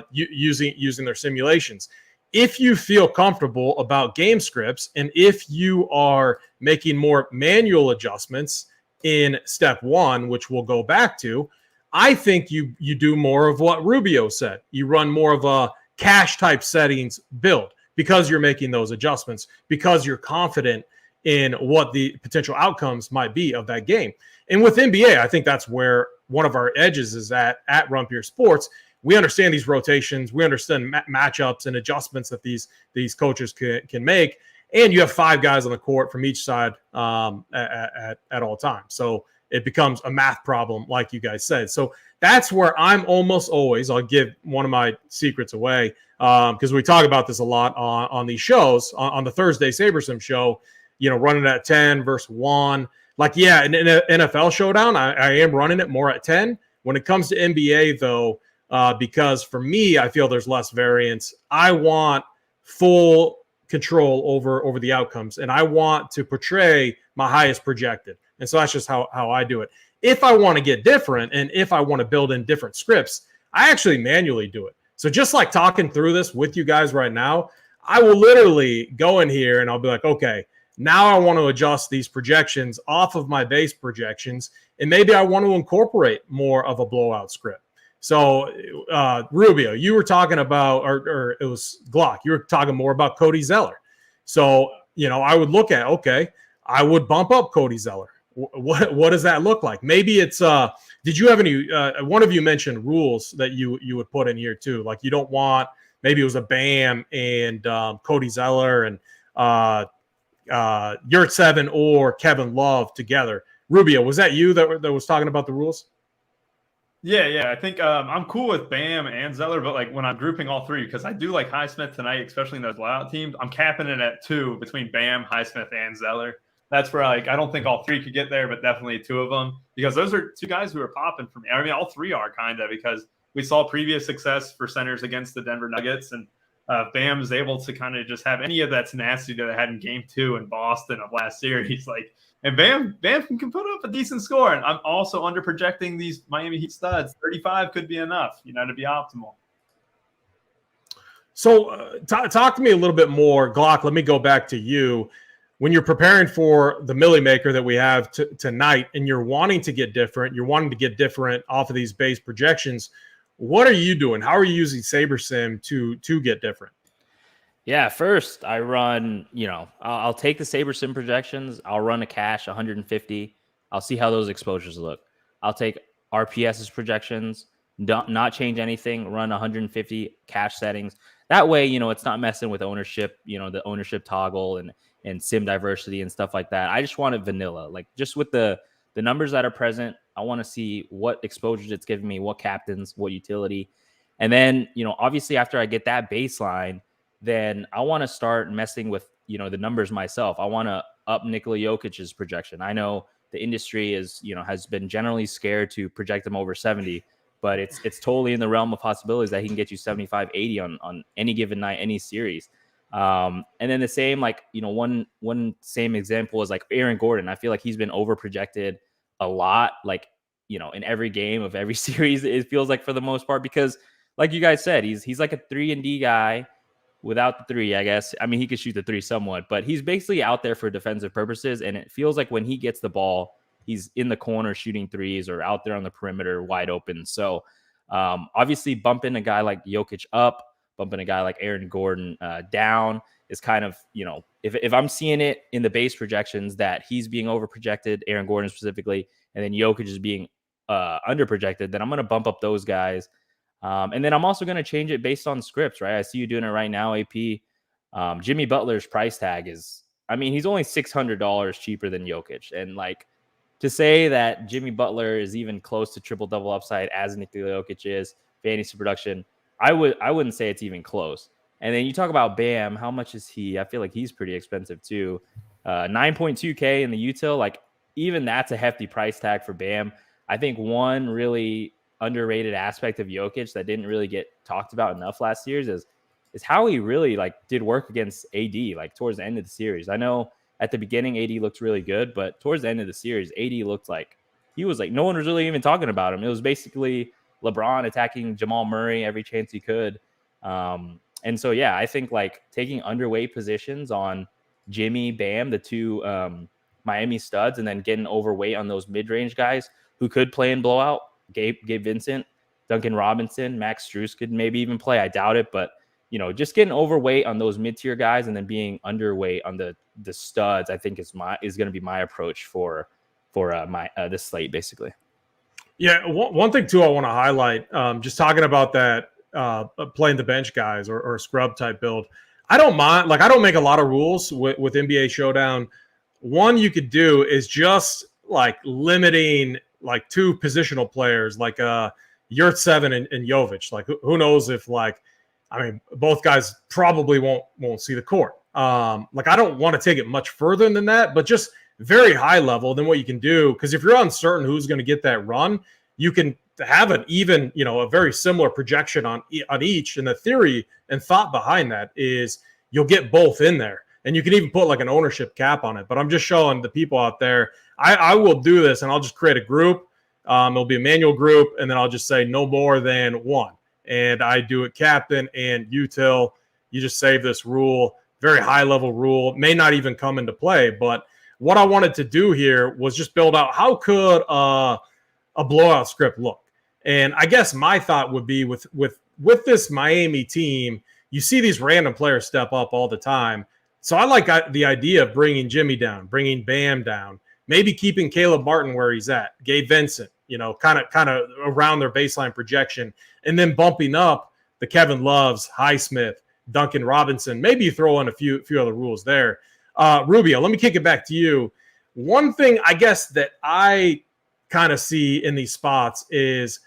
using their simulations. If you feel comfortable about game scripts and if you are making more manual adjustments in step 1, which we'll go back to, I think you do more of what Rubio said. You run more of a cash type settings build because you're making those adjustments, because you're confident in what the potential outcomes might be of that game. And with NBA, I think that's where one of our edges is at Rumpier Sports. We understand these rotations. We understand matchups and adjustments that these coaches can make. And you have 5 guys on the court from each side at all times. So it becomes a math problem, like you guys said. So that's where I'm almost always, I'll give one of my secrets away, because we talk about this a lot on these shows, on the Thursday Sabersim show, running at 10 versus 1. Like, yeah, in NFL Showdown, I am running it more at 10. When it comes to NBA, though, because for me, I feel there's less variance. I want full control over the outcomes, and I want to portray my highest projected. And so that's just how I do it. If I want to get different and if I want to build in different scripts, I actually manually do it. So just like talking through this with you guys right now, I will literally go in here and I'll be like, okay, now I want to adjust these projections off of my base projections. And maybe I want to incorporate more of a blowout script. So Rubio, you were talking about, or it was Glock, you were talking more about Cody Zeller. So, I would look at, okay, I would bump up Cody Zeller. What does that look like? Maybe it's did you have any one of you mentioned rules that you would put in here too? Like you don't want, maybe it was a Bam and Cody Zeller and Yurt7 or Kevin Love together. Rubio, was that you that was talking about the rules? Yeah. I think I'm cool with Bam and Zeller, but like when I'm grouping all 3, because I do like Highsmith tonight, especially in those blowout teams, I'm capping it at 2 between Bam, Highsmith, and Zeller. That's where I don't think all 3 could get there, but definitely 2 of them, because those are 2 guys who are popping for me. I mean, all 3 are kind of, because we saw previous success for centers against the Denver Nuggets, and Bam is able to kind of just have any of that tenacity that I had in Game 2 in Boston of last series. And Bam can put up a decent score. And I'm also under projecting these Miami Heat studs. 35 could be enough, to be optimal. So talk to me a little bit more, Glock. Let me go back to you. When you're preparing for the Millie Maker that we have tonight and you're wanting to get different, off of these base projections, what are you doing? How are you using Sabersim to get different? Yeah, first I run, I'll take the Sabersim projections. I'll run a cash 150. I'll see how those exposures look. I'll take RPS's projections, not change anything, run 150 cash settings. That way, it's not messing with ownership, the ownership toggle and sim diversity and stuff like that. I just want it vanilla, like just with the numbers that are present. I want to see what exposures it's giving me, what captains, what utility. And then, obviously after I get that baseline, then I want to start messing with, the numbers myself. I want to up Nikola Jokic's projection. I know the industry has been generally scared to project him over 70, but it's totally in the realm of possibilities that he can get you 75, 80 on any given night, any series. And then the same, one same example is like Aaron Gordon. I feel like he's been over projected a lot, in every game of every series, it feels like, for the most part, because like you guys said, he's like a 3-and-D guy without the 3, I guess. I mean, he could shoot the 3 somewhat, but he's basically out there for defensive purposes. And it feels like when he gets the ball, he's in the corner shooting threes or out there on the perimeter wide open. So obviously bumping a guy like Jokic up, bumping a guy like Aaron Gordon down is kind of, if I'm seeing it in the base projections that he's being over projected, Aaron Gordon specifically, and then Jokic is being under projected, then I'm going to bump up those guys. And then I'm also going to change it based on scripts, right? I see you doing it right now, AP. Jimmy Butler's price tag he's only $600 cheaper than Jokic. And to say that Jimmy Butler is even close to triple-double upside as Nikola Jokic is, fantasy production, I wouldn't say it's even close. And then you talk about Bam, how much is he? I feel like he's pretty expensive too. 9.2K in the util, even that's a hefty price tag for Bam. I think one really underrated aspect of Jokic that didn't really get talked about enough last year is how he really did work against AD towards the end of the series. I know at the beginning AD looked really good, but towards the end of the series, AD looked like he was no one was really even talking about him. It was basically LeBron attacking Jamal Murray every chance he could. And so, yeah, I think taking underweight positions on Jimmy, Bam, the two Miami studs, and then getting overweight on those mid-range guys who could play in blowout, Gabe Vincent, Duncan Robinson, Max Strus could maybe even play. I doubt it, but just getting overweight on those mid-tier guys and then being underweight on the studs, I think is going to be my approach for this slate, basically. Yeah, one thing too I want to highlight, just talking about that playing the bench guys or scrub type build. I don't mind. I don't make a lot of rules with NBA Showdown. One you could do is just limiting 2 positional players, Yurtseven and Jovic. Who knows if both guys probably won't see the court. I don't want to take it much further than that, but just very high level. Then what you can do, because if you're uncertain who's going to get that run, you can have an even, a very similar projection on each. And the theory and thought behind that is you'll get both in there. And you can even put an ownership cap on it. But I'm just showing the people out there, I will do this and I'll just create a group. It'll be a manual group. And then I'll just say no more than 1. And I do it captain and util. You just save this rule, very high level rule. It may not even come into play. But what I wanted to do here was just build out how could a blowout script look. And I guess my thought would be with this Miami team, you see these random players step up all the time. So I like the idea of bringing Jimmy down, bringing Bam down, maybe keeping Caleb Martin where he's at, Gabe Vincent, kind of around their baseline projection, and then bumping up the Kevin Loves, Highsmith, Duncan Robinson. Maybe you throw in a few other rules there. Rubio, let me kick it back to you. One thing I guess that I kind of see in these spots is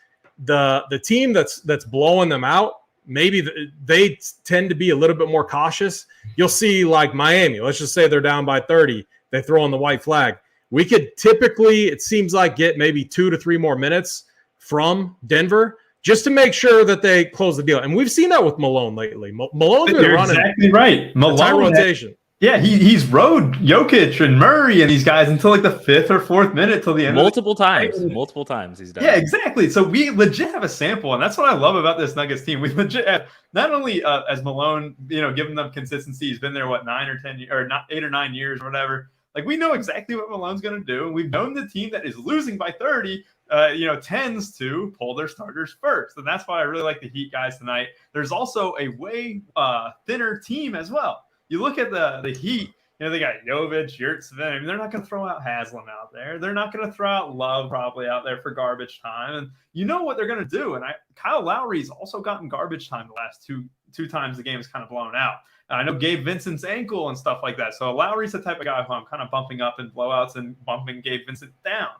the team that's blowing them out. Maybe they tend to be a little bit more cautious. You'll see Miami, let's just say they're down by 30. They throw in the white flag. We could typically, it seems get maybe 2 to 3 more minutes from Denver just to make sure that they close the deal. And we've seen that with Malone lately. Malone's been running exactly right. Malone rotation. Yeah, he's rode Jokic and Murray and these guys until the 5th or 4th minute till the end. Multiple times he's done. Yeah, exactly. So we legit have a sample, and that's what I love about this Nuggets team. We legit have not only as Malone, giving them consistency. He's been there 9 or 10 or not 8 or 9 years or whatever. We know exactly what Malone's going to do. We've known the team that is losing by 30, tends to pull their starters first, and that's why I really like the Heat guys tonight. There's also a way thinner team as well. You look at the Heat, they got Jovic, Yurtseven. They're not going to throw out Haslam out there. They're not going to throw out Love probably out there for garbage time. And you know what they're going to do. And Kyle Lowry's also gotten garbage time the last two times the game is kind of blown out. And I know Gabe Vincent's ankle and stuff like that. So Lowry's the type of guy who I'm kind of bumping up in blowouts and bumping Gabe Vincent down.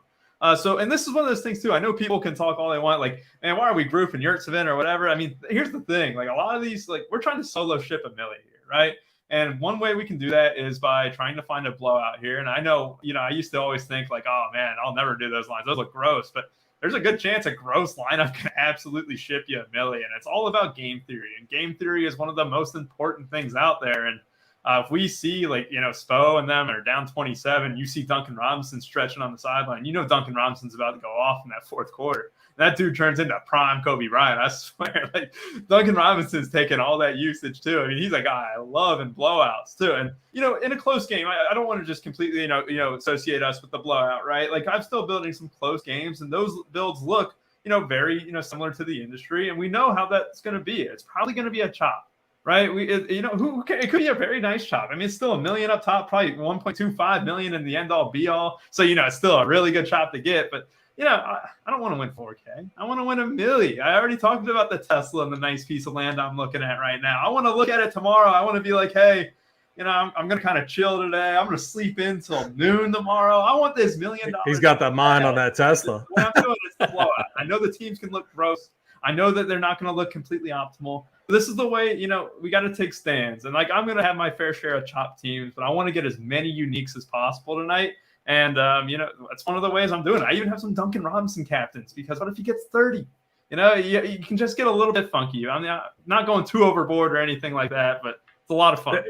And this is one of those things too. I know people can talk all they want, man, why are we grouping Yurtseven or whatever? Here's the thing. A lot of these, we're trying to solo ship a Millie here, right? And one way we can do that is by trying to find a blowout here. And I know, I used to always think like, oh man, I'll never do those lines. Those look gross. But there's a good chance a gross lineup can absolutely ship you $1 million. It's all about game theory. And game theory is one of the most important things out there. And if we see like, Spo and them are down 27, you see Duncan Robinson stretching on the sideline. Duncan Robinson's about to go off in that fourth quarter. That dude turns into prime Kobe Bryant. I swear, like Duncan Robinson's taking all that usage too. I mean, he's a guy I love in blowouts too. And, in a close game, I don't want to just completely, associate us with the blowout, right? Like I'm still building some close games and those builds look, very, similar to the industry. And we know how that's going to be. It's probably going to be a chop. Right. It could be a very nice chop. I mean, it's still $1 million up top, probably 1.25 million in the end all be all. So, it's still a really good chop to get. But, I don't want to win 4K. I want to win $1 million. I already talked about the Tesla and the nice piece of land I'm looking at right now. I want to look at it tomorrow. I want to be like, hey, I'm going to kind of chill today. I'm going to sleep in till noon tomorrow. I want this $1 million. He's got that mind on that Tesla. What I'm doing is the blowout. I know the teams can look gross. I know that they're not going to look completely optimal. This is the way, we got to take stands. And, I'm going to have my fair share of chop teams, but I want to get as many uniques as possible tonight. And, that's one of the ways I'm doing it. I even have some Duncan Robinson captains because what if he gets 30? You can just get a little bit funky. I'm not going too overboard or anything like that, but it's a lot of fun.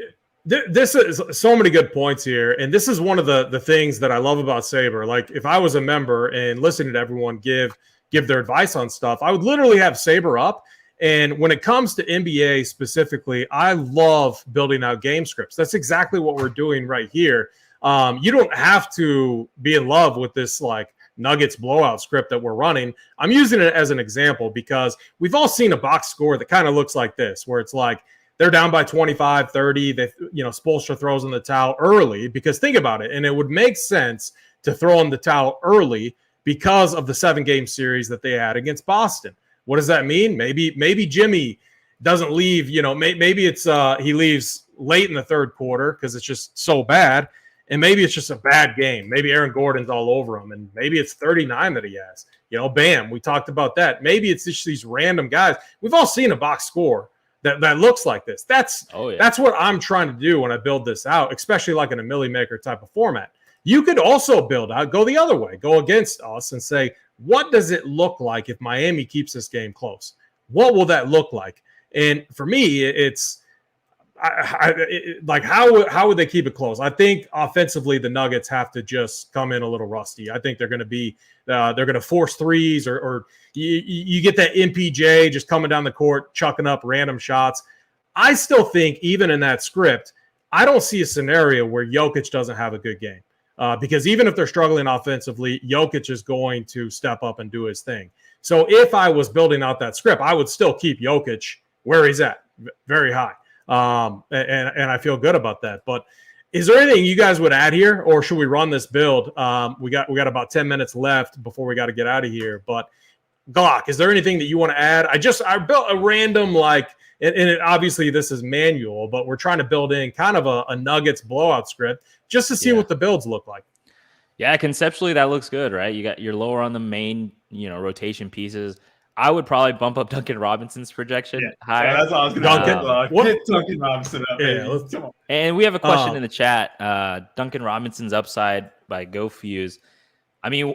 This is so many good points here. And this is one of the things that I love about Saber. Like if I was a member and listening to everyone give their advice on stuff, I would literally have Saber up. And when it comes to NBA specifically, I love building out game scripts. That's exactly what we're doing right here. You don't have to be in love with this like Nuggets blowout script that we're running. I'm using it as an example because we've all seen a box score that kind of looks like this, where it's like they're down by 25, 30. They, Spoelstra throws in the towel early because think about it. And it would make sense to throw in the towel early because of the 7-game series that they had against Boston. What does that mean? Maybe Jimmy doesn't leave, maybe it's he leaves late in the third quarter because it's just so bad. And maybe it's just a bad game. Maybe Aaron Gordon's all over him. And maybe it's 39 that he has. Bam, we talked about that. Maybe it's just these random guys. We've all seen a box score that looks like this. That's what I'm trying to do when I build this out, especially like in a Millie Maker type of format. You could also build out, go the other way, go against us and say, what does it look like if Miami keeps this game close? What will that look like? And for me, it's like how would they keep it close? I think offensively, the Nuggets have to just come in a little rusty. I think they're going to be they're going to force threes or you get that MPJ just coming down the court, chucking up random shots. I still think even in that script, I don't see a scenario where Jokic doesn't have a good game. Because even if they're struggling offensively, Jokic is going to step up and do his thing. So if I was building out that script, I would still keep Jokic where he's at, very high. And I feel good about that. But is there anything you guys would add here, or should we run this build? We got about 10 minutes left before we got to get out of here. But Glock, is there anything that you want to add? I built a random obviously this is manual, but we're trying to build in kind of a Nuggets blowout script just to see what the builds look like. Yeah, conceptually that looks good, right? You're lower on the main, rotation pieces. I would probably bump up Duncan Robinson's projection higher. Yeah, that's all I was going to get Duncan Robinson up. Yeah, come on. And we have a question in the chat. Duncan Robinson's upside by GoFuse. I mean,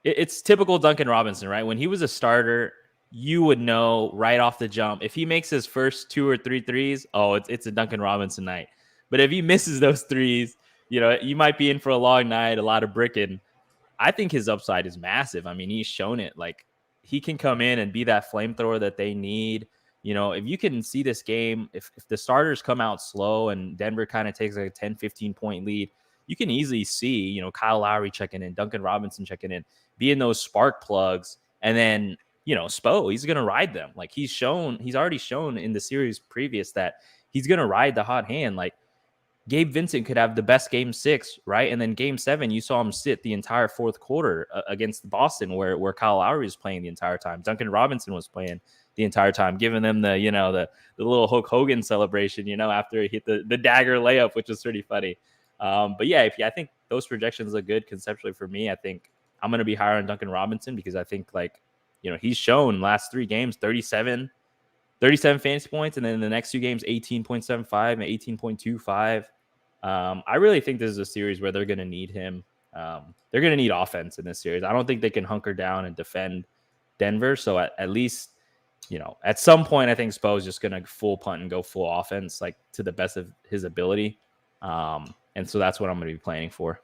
it's typical Duncan Robinson, right? When he was a starter, you would know right off the jump. If he makes his first 2 or 3 threes, it's a Duncan Robinson night. But if he misses those threes, you might be in for a long night, a lot of bricking. I think his upside is massive. I mean, he's shown it. Like, he can come in and be that flamethrower that they need. If you can see this game, if the starters come out slow and Denver kind of takes like a 10, 15-point lead, you can easily see, Kyle Lowry checking in, Duncan Robinson checking in, being those spark plugs. And then, Spo, he's going to ride them. Like he's already shown in the series previous that he's going to ride the hot hand. Like Gabe Vincent could have the best game 6, right? And then game 7, you saw him sit the entire fourth quarter against Boston where Kyle Lowry was playing the entire time. Duncan Robinson was playing the entire time, giving them the little Hulk Hogan celebration, after he hit the dagger layup, which was pretty funny. But yeah, I think those projections look good conceptually for me. I think I'm going to be higher on Duncan Robinson because I think he's shown last 3 games, 37, 37 fantasy points, and then in the next two games, 18.75 and 18.25. I really think this is a series where they're going to need him. They're going to need offense in this series. I don't think they can hunker down and defend Denver. So at least, at some point, I think Spo's just going to full punt and go full offense, like to the best of his ability. And so that's what I'm going to be planning for.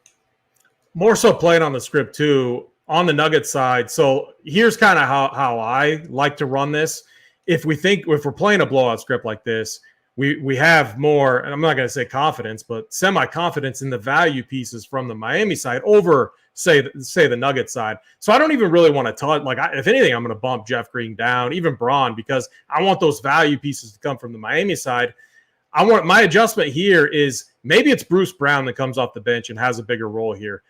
More so playing on the script too, on the Nuggets side. So here's kind of how I like to run this. If we're playing a blowout script like this, we have more, and I'm not going to say confidence, but semi-confidence in the value pieces from the Miami side over, say the Nuggets side. So I don't even really want to touch, if anything, I'm going to bump Jeff Green down, even Braun, because I want those value pieces to come from the Miami side. My adjustment here is maybe it's Bruce Brown that comes off the bench and has a bigger role here.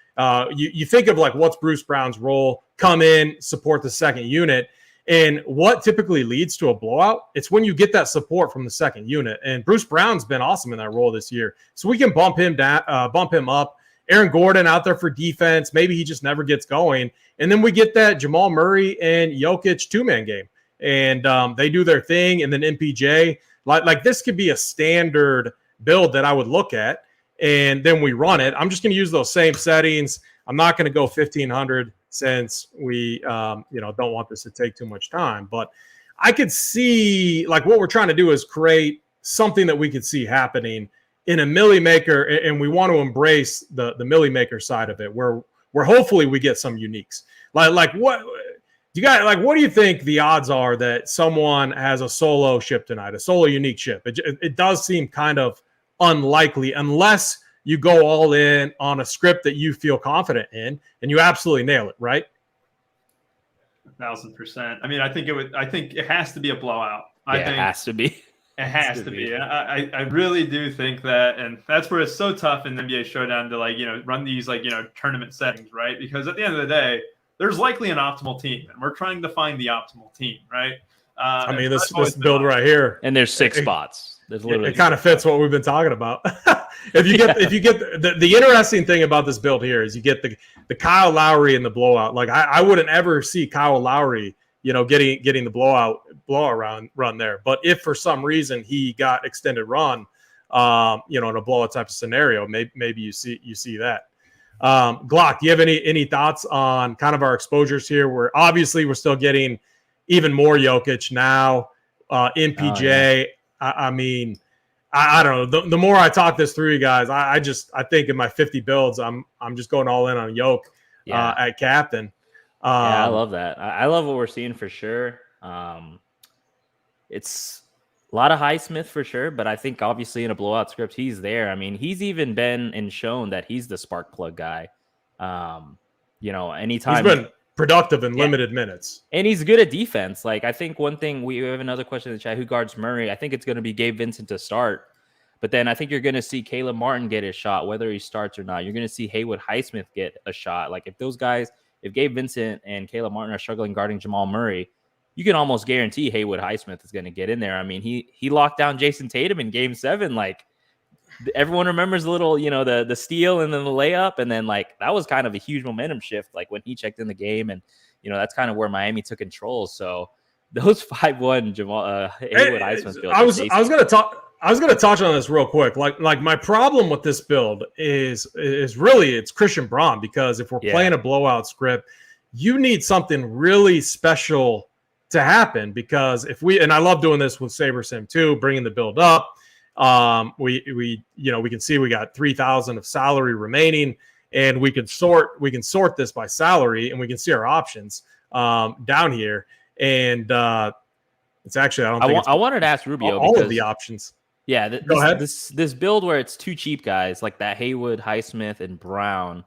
You think of what's Bruce Brown's role? Come in, support the second unit. And what typically leads to a blowout, it's when you get that support from the second unit. And Bruce Brown's been awesome in that role this year. So we can bump him down, bump him up. Aaron Gordon out there for defense. Maybe he just never gets going. And then we get that Jamal Murray and Jokic two-man game. And they do their thing. And then MPJ, like this could be a standard build that I would look at. And then we run it. I'm just going to use those same settings. I'm not going to go 1,500 since we, don't want this to take too much time. But I could see, what we're trying to do is create something that we could see happening in a milli maker, and we want to embrace the milli maker side of it, where hopefully we get some uniques. What do you guys what do you think the odds are that someone has a solo ship tonight, a solo unique ship? It does seem kind of unlikely unless you go all in on a script that you feel confident in and you absolutely nail it, right? 1,000%. I mean, I think it has to be a blowout. It has to be. It has to be. And I really do think that, and that's where it's so tough in NBA Showdown to run these tournament settings, right? Because at the end of the day, there's likely an optimal team, and we're trying to find the optimal team, right? This build right here, and there's 6 spots. It kind of fits what we've been talking about. if you get the interesting thing about this build here is you get the Kyle Lowry in the blowout. I wouldn't ever see Kyle Lowry, getting the blowout run there. But if for some reason he got extended run, in a blowout type of scenario, maybe you see that. Glock, do you have any thoughts on kind of our exposures here? We're still getting even more Jokic now, MPJ. Oh, yeah. I mean, I don't know. The more I talk this through, you guys, I think in my 50 builds, I'm just going all in on Yoke at captain. I love that. I love what we're seeing for sure. It's a lot of Highsmith for sure, but I think obviously in a blowout script, he's there. I mean, he's even been and shown that he's the spark plug guy. Anytime he's been productive in limited minutes. And he's good at defense. I think one thing, we have another question in the chat, who guards Murray? I think it's going to be Gabe Vincent to start. But then I think you're going to see Caleb Martin get his shot, whether he starts or not. You're going to see Haywood Highsmith get a shot. If Gabe Vincent and Caleb Martin are struggling guarding Jamal Murray, you can almost guarantee Haywood Highsmith is going to get in there. I mean, he locked down Jason Tatum in Game 7. Everyone remembers the little, the steal and then the layup. And then that was kind of a huge momentum shift, when he checked in the game. And, that's kind of where Miami took control. So those 5-1 Jamal Haywood Highsmith builds. I was going to touch on this real quick. My problem with this build is really it's Christian Braun, because if we're playing a blowout script, you need something really special to happen, because and I love doing this with Sabersim too, bringing the build up. We can see we got 3,000 of salary remaining, and we can sort this by salary, and we can see our options down here. And it's actually I wanted to ask Rubio all of the options. Yeah, Go ahead. This build where it's 2 cheap guys like that, Haywood, Highsmith, and Brown.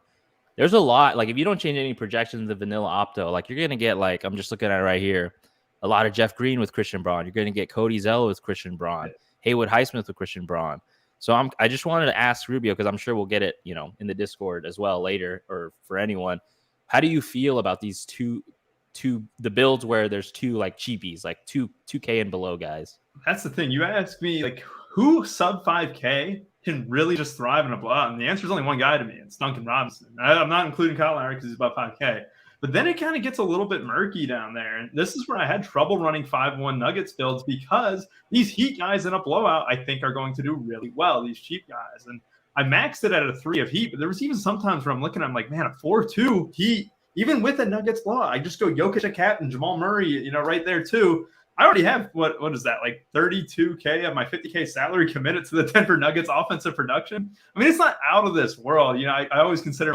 There's a lot. If you don't change any projections of vanilla opto, you're gonna get I'm just looking at it right here, a lot of Jeff Green with Christian Braun. You're gonna get Cody Zeller with Christian Braun. Haywood Highsmith with Christian Braun. So I just wanted to ask Rubio, because I'm sure we'll get it, in the Discord as well later, or for anyone. How do you feel about these two the builds where there's 2 cheapies, 2K and below guys? That's the thing. You ask me who sub 5K can really just thrive in a blowout, and the answer is only one guy to me. It's Duncan Robinson. I'm not including Kyle Lowry because he's about 5K. But then it kind of gets a little bit murky down there. And this is where I had trouble running 5-1 Nuggets builds because these Heat guys in a blowout, I think, are going to do really well, these cheap guys. And I maxed it at a 3 of Heat, but there was even sometimes where I'm looking, I'm like, man, a 4-2 Heat, even with a Nuggets blowout, I just go Jokic at captain, Jamal Murray, right there too. I already have, what is that, like 32K of my 50K salary committed to the Denver Nuggets offensive production. I mean, it's not out of this world. I always consider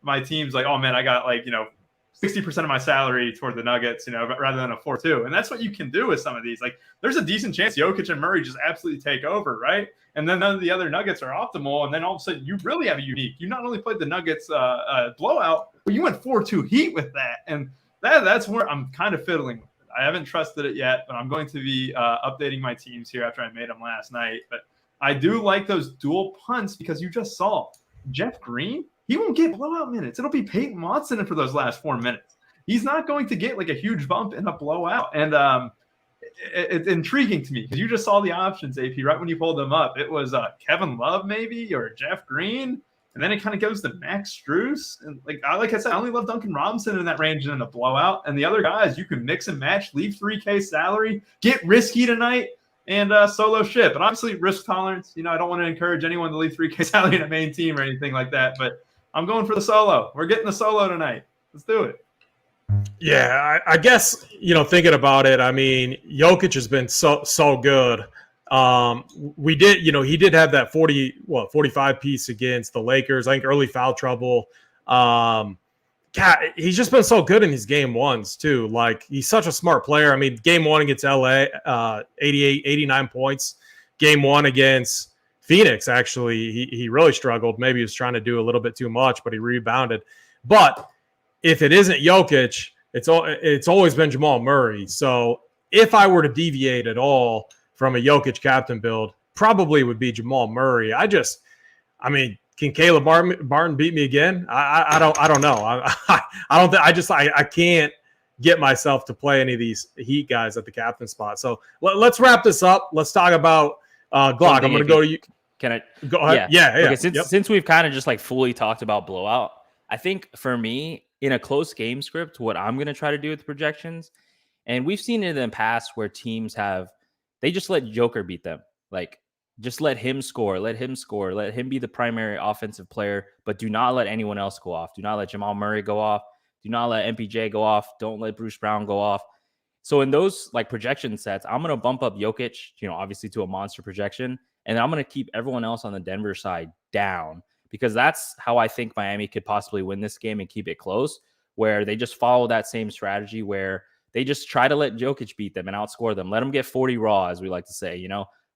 my teams like, oh man, I got 60% of my salary toward the Nuggets, rather than a 4-2. And that's what you can do with some of these. Like, there's a decent chance Jokic and Murray just absolutely take over, right? And then none of the other Nuggets are optimal. And then all of a sudden, you really have a unique. You not only played the Nuggets blowout, but you went 4-2 Heat with that. And that's where I'm kind of fiddling with it. I haven't trusted it yet, but I'm going to be updating my teams here after I made them last night. But I do like those dual punts because you just saw Jeff Green. He won't get blowout minutes. It'll be Peyton Watson for those last 4 minutes. He's not going to get like a huge bump in a blowout. And it's intriguing to me because you just saw the options, AP, right when you pulled them up. It was Kevin Love maybe or Jeff Green. And then it kind of goes to Max Strus. And like I said, I only love Duncan Robinson in that range and in a blowout. And the other guys, you can mix and match, leave 3K salary, get risky tonight, and solo ship. But obviously risk tolerance. I don't want to encourage anyone to leave 3K salary in a main team or anything like that. But I'm going for the solo. We're getting the solo tonight. Let's do it. Yeah, I guess, thinking about it, I mean, Jokic has been so good. He did have that 45 piece against the Lakers. I think early foul trouble. He's just been so good in his game ones too. Like, he's such a smart player. I mean, game 1 against LA, 89 points. Game 1 against Phoenix, actually, he really struggled. Maybe he was trying to do a little bit too much, but he rebounded. But if it isn't Jokic, it's always been Jamal Murray. So if I were to deviate at all from a Jokic captain build, probably would be Jamal Murray. Can Caleb Barton beat me again? I don't know. I can't get myself to play any of these Heat guys at the captain spot. So let's wrap this up. Let's talk about Glock. I'm going to go to you. Can I go ahead? Yeah. Okay, since we've kind of just like fully talked about blowout, I think for me in a close game script, what I'm going to try to do with the projections, and we've seen it in the past where teams they just let Joker beat them. Like, just let him score, let him be the primary offensive player, but do not let anyone else go off. Do not let Jamal Murray go off. Do not let MPJ go off. Don't let Bruce Brown go off. So in those like projection sets, I'm going to bump up Jokic, obviously to a monster projection. And I'm going to keep everyone else on the Denver side down because that's how I think Miami could possibly win this game and keep it close, where they just follow that same strategy where they just try to let Jokic beat them and outscore them. Let him get 40 raw, as we like to say,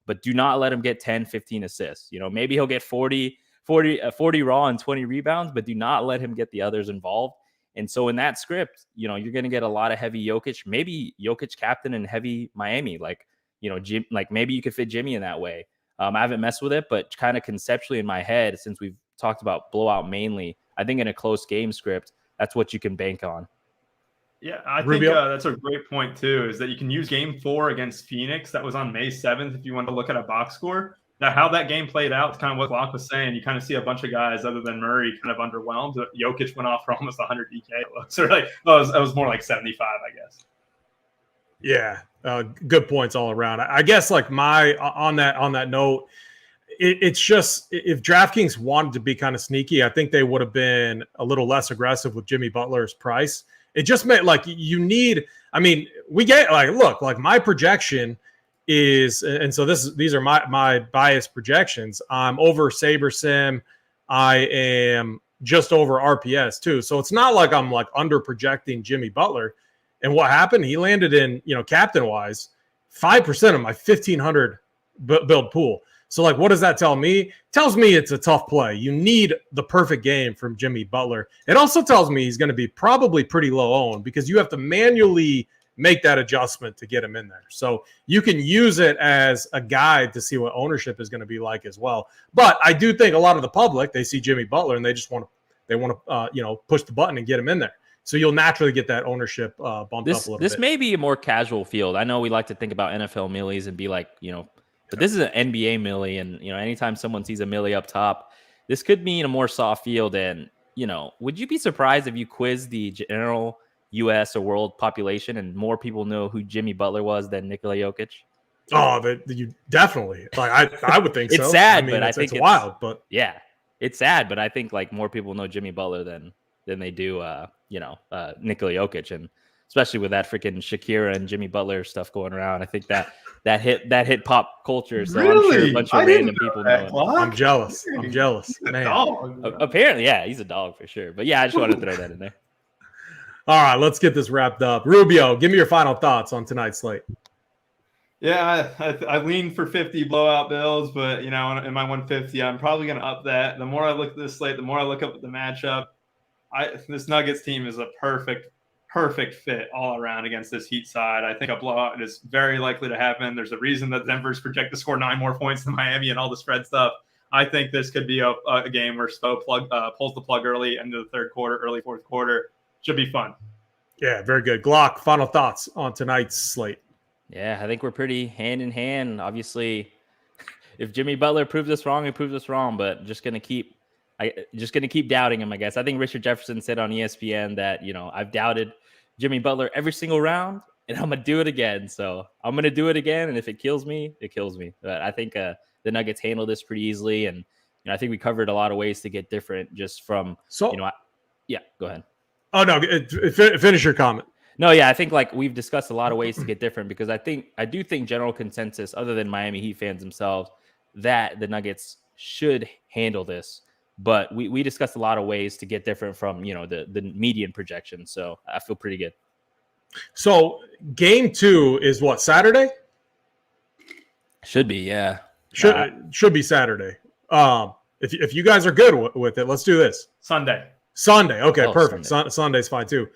but do not let him get 10, 15 assists. Maybe he'll get 40 raw and 20 rebounds, but do not let him get the others involved. And so in that script, you're going to get a lot of heavy Jokic, maybe Jokic captain and heavy Miami. Jim, maybe you could fit Jimmy in that way. I haven't messed with it, but kind of conceptually in my head, since we've talked about blowout mainly, I think in a close game script, that's what you can bank on. Yeah, I think that's a great point too, is that you can use game 4 against Phoenix. That was on May 7th. If you want to look at a box score, now how that game played out is kind of what Glock was saying. You kind of see a bunch of guys other than Murray kind of underwhelmed. Jokic went off for almost 100 DK. So it was more like 75, I guess. Yeah, good points all around. I guess like on that note, it's just if DraftKings wanted to be kind of sneaky, I think they would have been a little less aggressive with Jimmy Butler's price. It just meant like you need. I mean, we get like my projection is, and so these are my biased projections. I'm over Sabersim. I am just over RPS too. So it's not like I'm like under projecting Jimmy Butler. And what happened? He landed in, captain wise, 5% of my 1,500 build pool. So like, what does that tell me? It tells me it's a tough play. You need the perfect game from Jimmy Butler. It also tells me he's going to be probably pretty low owned because you have to manually make that adjustment to get him in there. So you can use it as a guide to see what ownership is going to be like as well. But I do think a lot of the public, they see Jimmy Butler and they just want to push the button and get him in there. So you'll naturally get that ownership bumped up a little bit. This may be a more casual field. I know we like to think about NFL millies and be like, but this is an NBA millie. And, anytime someone sees a millie up top, this could mean a more soft field. And, would you be surprised if you quiz the general U.S. or world population and more people know who Jimmy Butler was than Nikola Jokic? Oh, you definitely. Like I would think it's so. sad, I mean, but I think it's wild. But yeah, it's sad, but I think like more people know Jimmy Butler than they do, Nikola Jokic, and especially with that freaking Shakira and Jimmy Butler stuff going around. I think that hit pop culture. So Really? I'm sure a bunch of random people know him. I'm jealous. Man. Apparently, yeah, he's a dog for sure. But yeah, I just wanted to throw that in there. All right, let's get this wrapped up. Rubio, give me your final thoughts on tonight's slate. Yeah, I lean for 50 blowout Bills, but in my 150, I'm probably going to up that. The more I look at this slate, the more I look up at the matchup. This Nuggets team is a perfect fit all around against this Heat side. I think a blowout is very likely to happen. There's a reason that Denver's project to score 9 more points than Miami and all the spread stuff. I think this could be a game where Spo pulls the plug early into the third quarter, early fourth quarter. Should be fun. Yeah, very good. Glock, final thoughts on tonight's slate. Yeah, I think we're pretty hand in hand. Obviously, if Jimmy Butler proves us wrong, he proves us wrong. But just gonna keep doubting him, I guess. I think Richard Jefferson said on ESPN that I've doubted Jimmy Butler every single round, and I'm gonna do it again. So I'm gonna do it again, and if it kills me, it kills me. But I think the Nuggets handle this pretty easily, and I think we covered a lot of ways to get different just from yeah. Go ahead. Oh no, finish your comment. No, yeah, I think like we've discussed a lot of ways to get different because I do think general consensus, other than Miami Heat fans themselves, that the Nuggets should handle this. But we discussed a lot of ways to get different from the median projection. So I feel pretty good. So game 2 is what, Saturday? Should be, yeah. Should be Saturday. If you guys are good with it, let's do this. Sunday. Okay, perfect. Sunday's fine too.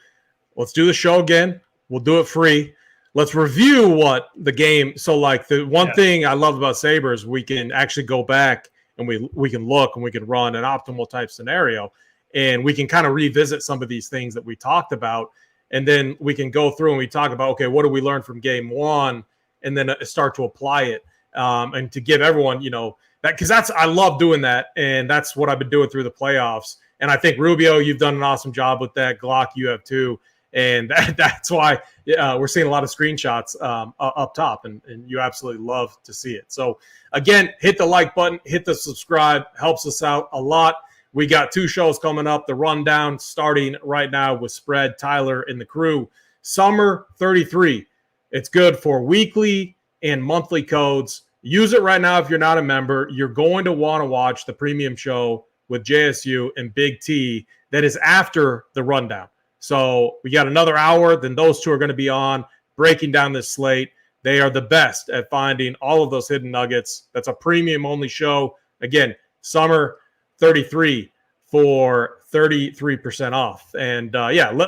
Let's do the show again. We'll do it free. Let's review what the game. So, like the one thing I love about Sabres, we can actually go back and we can look and we can run an optimal type scenario, and we can kind of revisit some of these things that we talked about, and then we can go through and we talk about, okay, what do we learn from game 1, and then start to apply it, and to give everyone that, because I love doing that, and that's what I've been doing through the playoffs. And I think Rubio, you've done an awesome job with that. Glock, you have too. And that's why we're seeing a lot of screenshots up top, and you absolutely love to see it. So, again, hit the like button, hit the subscribe, helps us out a lot. We got 2 shows coming up. The rundown starting right now with Spread, Tyler, and the crew. Summer 33. It's good for weekly and monthly codes. Use it right now if you're not a member. You're going to want to watch the premium show with JSU and Big T that is after the rundown. So we got another hour, then those 2 are going to be on, breaking down this slate. They are the best at finding all of those hidden nuggets. That's a premium-only show. Again, Summer 33 for 33% off. And,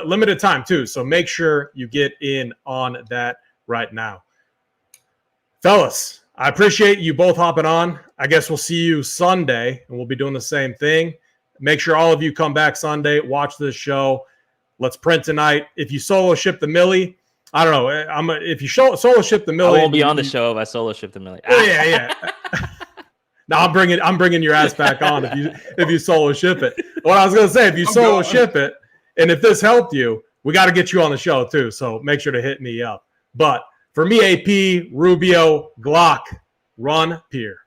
limited time, too. So make sure you get in on that right now. Fellas, I appreciate you both hopping on. I guess we'll see you Sunday, and we'll be doing the same thing. Make sure all of you come back Sunday, watch this show. Let's print tonight. If you solo ship the Millie, I don't know. If you solo ship the Millie, I won't be on the show if I solo ship the Millie. Yeah. No, I'm bringing your ass back on if you solo ship it. What I was gonna say, if you solo ship it, and if this helped you, we got to get you on the show too. So make sure to hit me up. But for me, AP, Rubio, Glock, run Pier.